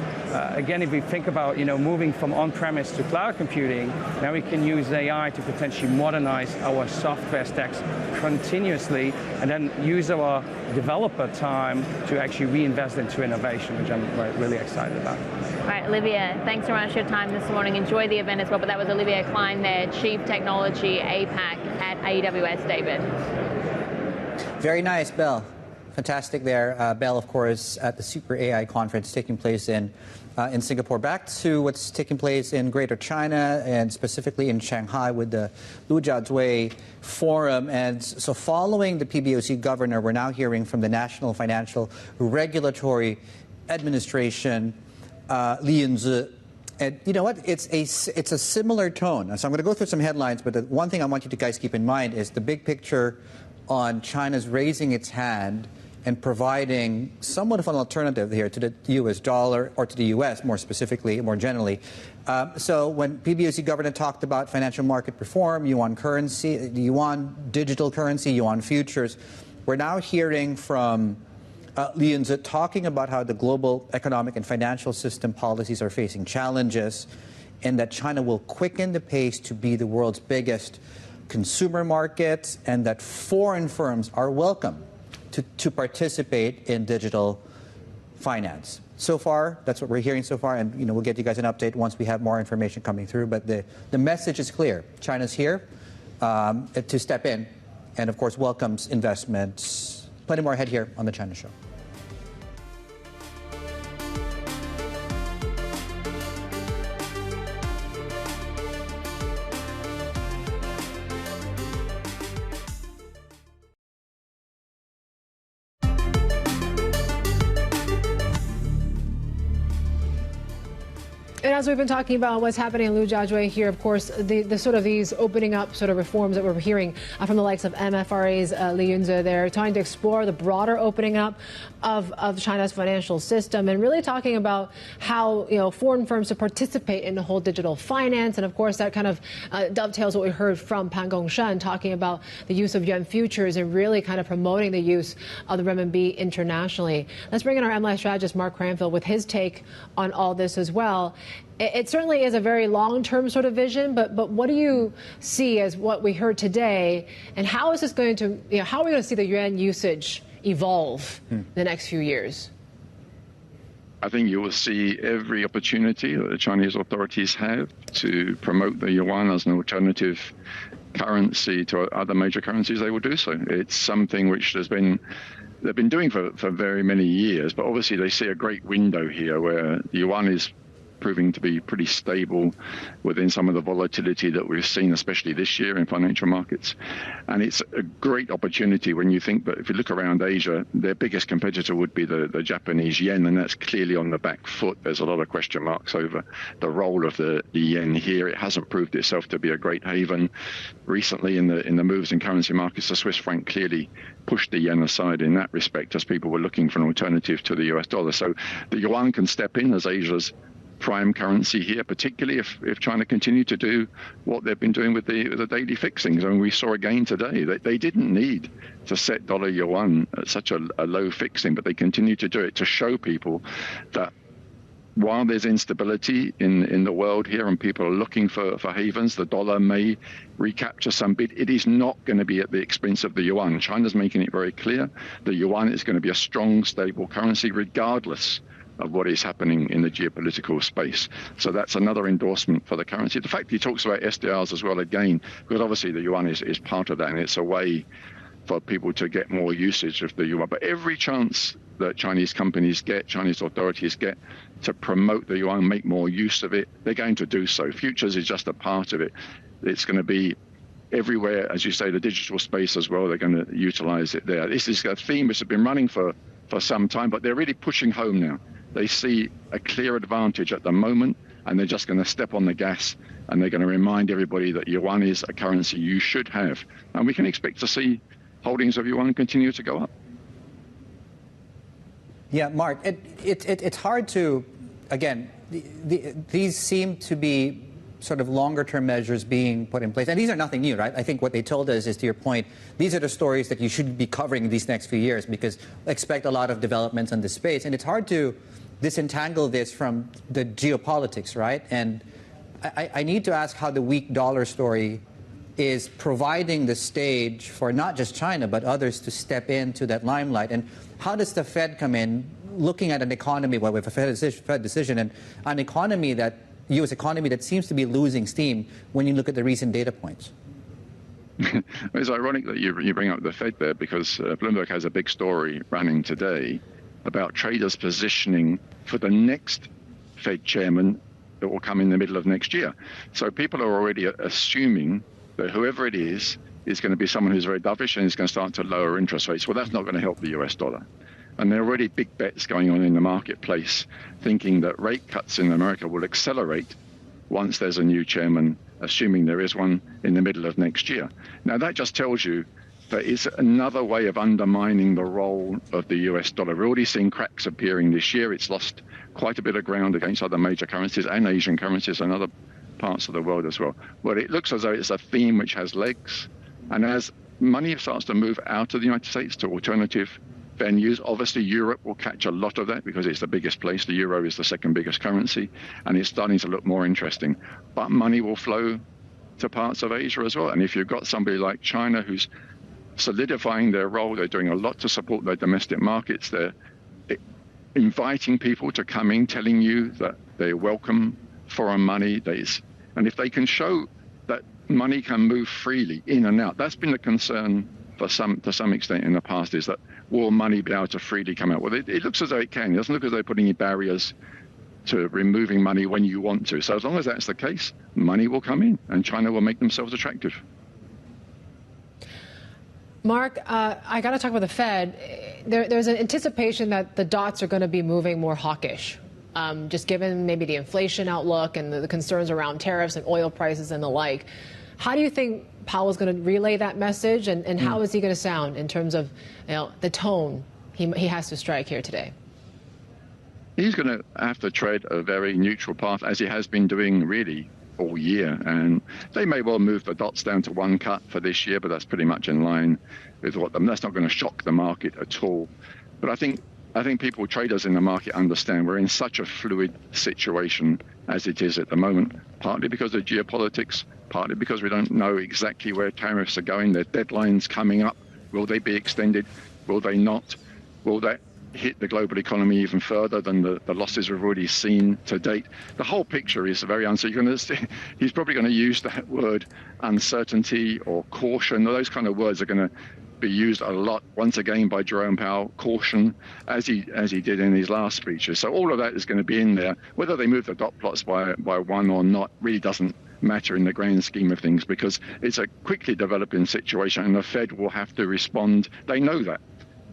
again, if we think about, moving from on-premise to cloud computing, now we can use AI to potentially modernize our software stacks continuously, and then use our developer time to actually reinvest into innovation, which I'm really excited about. All right, Olivier, thanks so much for your time this morning. Enjoy the event as well, but that was Olivier Klein there, Chief Technology APAC at AWS, David. Very nice, Bill. Fantastic there, Bell, of course, at the SuperAI conference taking place in Singapore. Back to what's taking place in Greater China and specifically in Shanghai with the Lujiazui Forum. And so following the PBOC governor, we're now hearing from the National Financial Regulatory Administration, Li Yunzi. And you know what? It's a similar tone. So I'm going to go through some headlines, but the one thing I want you to guys keep in mind is the big picture on China's raising its hand and providing somewhat of an alternative here to the U.S. dollar, or to the U.S. more specifically, more generally. So when PBOC governor talked about financial market reform, yuan currency, the yuan digital currency, yuan futures, we're now hearing from Li Yunzi talking about how the global economic and financial system policies are facing challenges and that China will quicken the pace to be the world's biggest consumer market and that foreign firms are welcome to participate in digital finance. So far, that's what we're hearing so far, and we'll get you guys an update once we have more information coming through. But the message is clear. China's here to step in and, of course, welcomes investments. Plenty more ahead here on The China Show. And as we've been talking about what's happening in Lujiazui here, of course, the sort of these opening up sort of reforms that we're hearing from the likes of NFRA's Li Yunzi, they're trying to explore the broader opening up of China's financial system and really talking about how foreign firms to participate in the whole digital finance. And of course, that kind of dovetails what we heard from Pan Gongshan talking about the use of yuan futures and really kind of promoting the use of the renminbi internationally. Let's bring in our MLI strategist, Mark Cranfield, with his take on all this as well. It certainly is a very long-term sort of vision, but what do you see as what we heard today, and how is this going to, how are we going to see the yuan usage evolve in the next few years? I think you will see every opportunity that the Chinese authorities have to promote the yuan as an alternative currency to other major currencies. They will do so. It's something which they've been doing for very many years, but obviously they see a great window here where the yuan is proving to be pretty stable within some of the volatility that we've seen, especially this year in financial markets. And it's a great opportunity when you think that if you look around Asia, their biggest competitor would be the Japanese yen, and that's clearly on the back foot. There's a lot of question marks over the role of the yen here. It hasn't proved itself to be a great haven. Recently in the moves in currency markets, the Swiss franc clearly pushed the yen aside in that respect as people were looking for an alternative to the US dollar. So the yuan can step in as Asia's prime currency here, particularly if China continue to do what they've been doing with the daily fixings. I mean, we saw again today that they didn't need to set dollar yuan at such a low fixing, but they continue to do it to show people that while there's instability in the world here and people are looking for havens, the dollar may recapture some bit. It is not going to be at the expense of the yuan. China's making it very clear the yuan is going to be a strong, stable currency regardless of what is happening in the geopolitical space. So that's another endorsement for the currency. The fact he talks about SDRs as well again, because obviously the yuan is part of that, and it's a way for people to get more usage of the yuan. But every chance that Chinese companies get, Chinese authorities get to promote the yuan, make more use of it, they're going to do so. Futures is just a part of it. It's going to be everywhere, as you say, the digital space as well. They're going to utilize it there. This is a theme which has been running for some time, but they're really pushing home now. They see a clear advantage at the moment, and they're just going to step on the gas, and they're going to remind everybody that yuan is a currency you should have. And we can expect to see holdings of yuan continue to go up. Yeah, Mark, it's hard to, again, these seem to be sort of longer-term measures being put in place. And these are nothing new, right? I think what they told us is, to your point, these are the stories that you should be covering these next few years because expect a lot of developments in this space. And it's hard to disentangle this from the geopolitics, right? And I need to ask how the weak dollar story is providing the stage for not just China, but others to step into that limelight. And how does the Fed come in looking at an economy, well, with a Fed decision, and an economy that U.S. economy that seems to be losing steam when you look at the recent data points? It's ironic that you bring up the Fed there, because Bloomberg has a big story running today about traders positioning for the next Fed chairman that will come in the middle of next year. So people are already assuming that whoever it is going to be someone who's very dovish and is going to start to lower interest rates. Well, that's not going to help the US dollar. And there are already big bets going on in the marketplace, thinking that rate cuts in America will accelerate once there's a new chairman, assuming there is one in the middle of next year. Now, that just tells you that it's another way of undermining the role of the US dollar. We're already seeing cracks appearing this year. It's lost quite a bit of ground against other major currencies and Asian currencies and other parts of the world as well. But it looks as though it's a theme which has legs. And as money starts to move out of the United States to alternative venues, obviously Europe will catch a lot of that because it's the biggest place. The euro is the second biggest currency, and it's starting to look more interesting. But money will flow to parts of Asia as well. And if you've got somebody like China who's solidifying their role, they're doing a lot to support their domestic markets, they're inviting people to come in, telling you that they welcome foreign money. And if they can show that money can move freely in and out, that's been the concern to some extent in the past, is that will money be able to freely come out? Well, it looks as though it can. It doesn't look as though they're putting any barriers to removing money when you want to. So as long as that's the case, money will come in and China will make themselves attractive. Mark, I got to talk about the Fed. There's an anticipation that the dots are going to be moving more hawkish, just given maybe the inflation outlook and the concerns around tariffs and oil prices and the like. How do you think Powell's going to relay that message, and how is he going to sound in terms of the tone he has to strike here today? He's going to have to tread a very neutral path, as he has been doing really all year. And they may well move the dots down to one cut for this year, but that's pretty much in line with that's not going to shock the market at all. But I think people, traders in the market, understand we're in such a fluid situation as it is at the moment, partly because of geopolitics, partly because we don't know exactly where tariffs are going. There are deadlines coming up. Will they be extended? Will they not? Will that hit the global economy even further than the losses we've already seen to date? The whole picture is very uncertain. He's probably going to use that word uncertainty or caution. Those kind of words are going to be used a lot once again by Jerome Powell. Caution, as he did in his last speeches. So all of that is going to be in there. Whether they move the dot plots by one or not really doesn't matter in the grand scheme of things, because it's a quickly developing situation and the Fed will have to respond. They know that.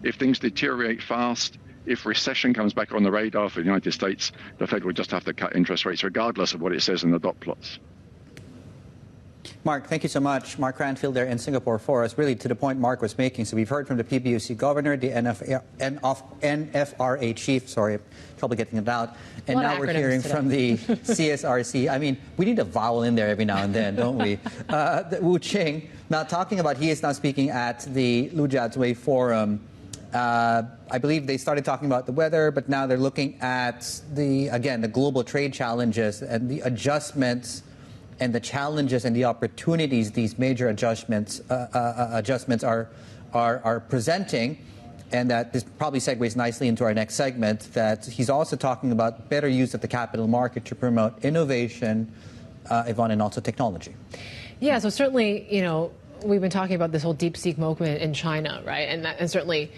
If things deteriorate fast, if recession comes back on the radar for the United States, the Fed will just have to cut interest rates regardless of what it says in the dot plots. Mark, thank you so much. Mark Cranfield there in Singapore for us, really to the point Mark was making. So we've heard from the PBOC governor, the NFRA chief, sorry, trouble getting it out. And now we're hearing from the CSRC. I mean, we need a vowel in there every now and then, don't we? Wu Qing, now talking about, he is now speaking at the Lujiazui Forum. I believe they started talking about the weather, but now they're looking at the global trade challenges and the adjustments and the challenges and the opportunities these major adjustments are presenting. And that this probably segues nicely into our next segment, that he's also talking about better use of the capital market to promote innovation, Yvonne, and also technology. Yeah, so certainly, we've been talking about this whole DeepSeek movement in China, right? And certainly,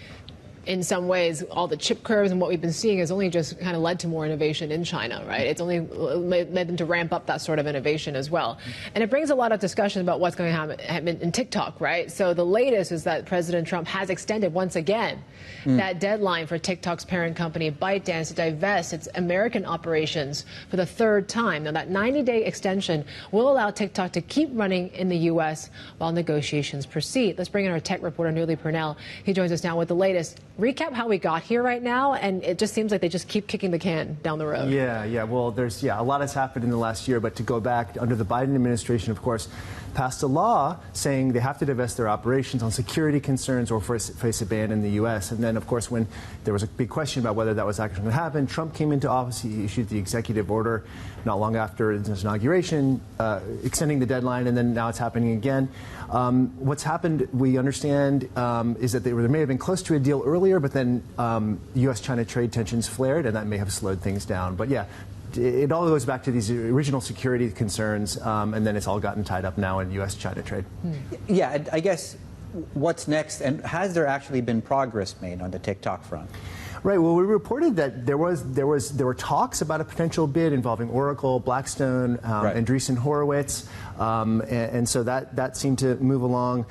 in some ways, all the chip curves and what we've been seeing has only just kind of led to more innovation in China, right? It's only led them to ramp up that sort of innovation as well. And it brings a lot of discussion about what's going to happen in TikTok, right? So the latest is that President Trump has extended once again that deadline for TikTok's parent company, ByteDance, to divest its American operations for the third time. Now, that 90-day extension will allow TikTok to keep running in the U.S. while negotiations proceed. Let's bring in our tech reporter, Newly Purnell. He joins us now with the latest. Recap how we got here right now, and it just seems like they just keep kicking the can down the road. Yeah. Well, there's a lot has happened in the last year, but to go back, under the Biden administration, of course, passed a law saying they have to divest their operations on security concerns or face a ban in the U.S. And then, of course, when there was a big question about whether that was actually going to happen, Trump came into office. He issued the executive order not long after his inauguration, extending the deadline, and then now it's happening again. What's happened, we understand, is that they may have been close to a deal earlier, but then U.S.-China trade tensions flared, and that may have slowed things down. But yeah, it all goes back to these original security concerns, and then it's all gotten tied up now in U.S.-China trade. Yeah, I guess what's next, and has there actually been progress made on the TikTok front? Right. Well, we reported that there were talks about a potential bid involving Oracle, Blackstone, Andreessen Horowitz, and so that seemed to move along.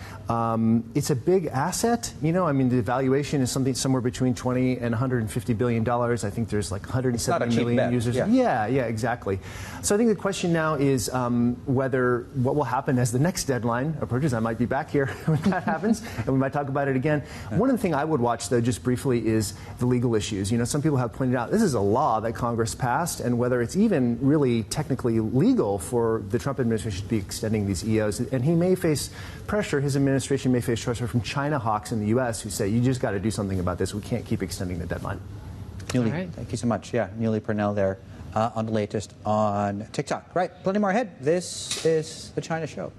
It's a big asset. I mean, the valuation is somewhere between $20 and $150 billion. I think there's like 170 million users. Yeah, exactly. So I think the question now is what will happen as the next deadline approaches. I might be back here when that happens, and we might talk about it again. One of the things I would watch, though, just briefly, is the legal issues. Some people have pointed out this is a law that Congress passed, and whether it's even really technically legal for the Trump administration to be extending these EOs. And he may face pressure, his administration may face pressure from China hawks in the U.S. who say, you just got to do something about this. We can't keep extending the deadline. Neely, thank you so much. Yeah, Neely Purnell there on the latest on TikTok. Right, plenty more ahead. This is the China Show.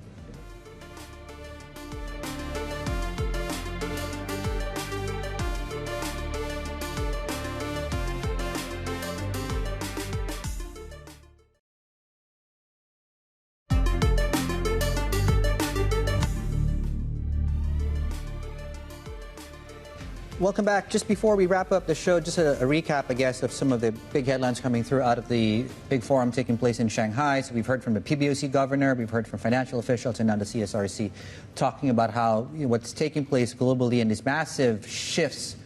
Welcome back. Just before we wrap up the show, just a recap, I guess, of some of the big headlines coming through out of the big forum taking place in Shanghai. So we've heard from the PBOC governor, we've heard from financial officials, and now the CSRC talking about how what's taking place globally and these massive shifts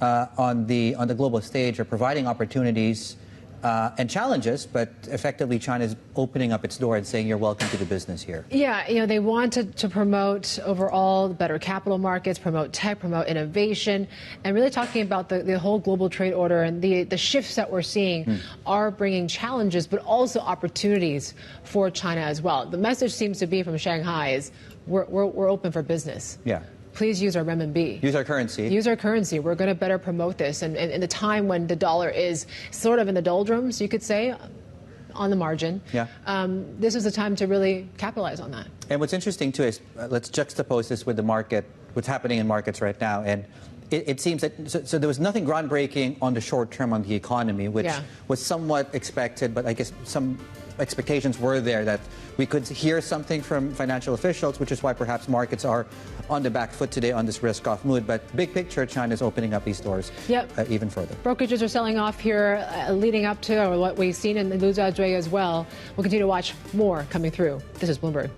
on the global stage are providing opportunities and challenges, but effectively China's opening up its door and saying you're welcome to the business here. Yeah, they want to promote overall better capital markets, promote tech, promote innovation, and really talking about the whole global trade order and the shifts that we're seeing are bringing challenges, but also opportunities for China as well. The message seems to be from Shanghai is we're open for business. Yeah. Please use our renminbi. Use our currency. Use our currency. We're going to better promote this. And in the time when the dollar is sort of in the doldrums, you could say, on the margin, this is the time to really capitalize on that. And what's interesting, too, is let's juxtapose this with the market, what's happening in markets right now. And it seems that, so there was nothing groundbreaking on the short term on the economy, which was somewhat expected, but I guess some expectations were there that we could hear something from financial officials, which is why perhaps markets are on the back foot today on this risk-off mood. But big picture, China's opening up these doors even further. Brokerages are selling off here leading up to what we've seen in the Lujiazui as well. We'll continue to watch more coming through. This is Bloomberg.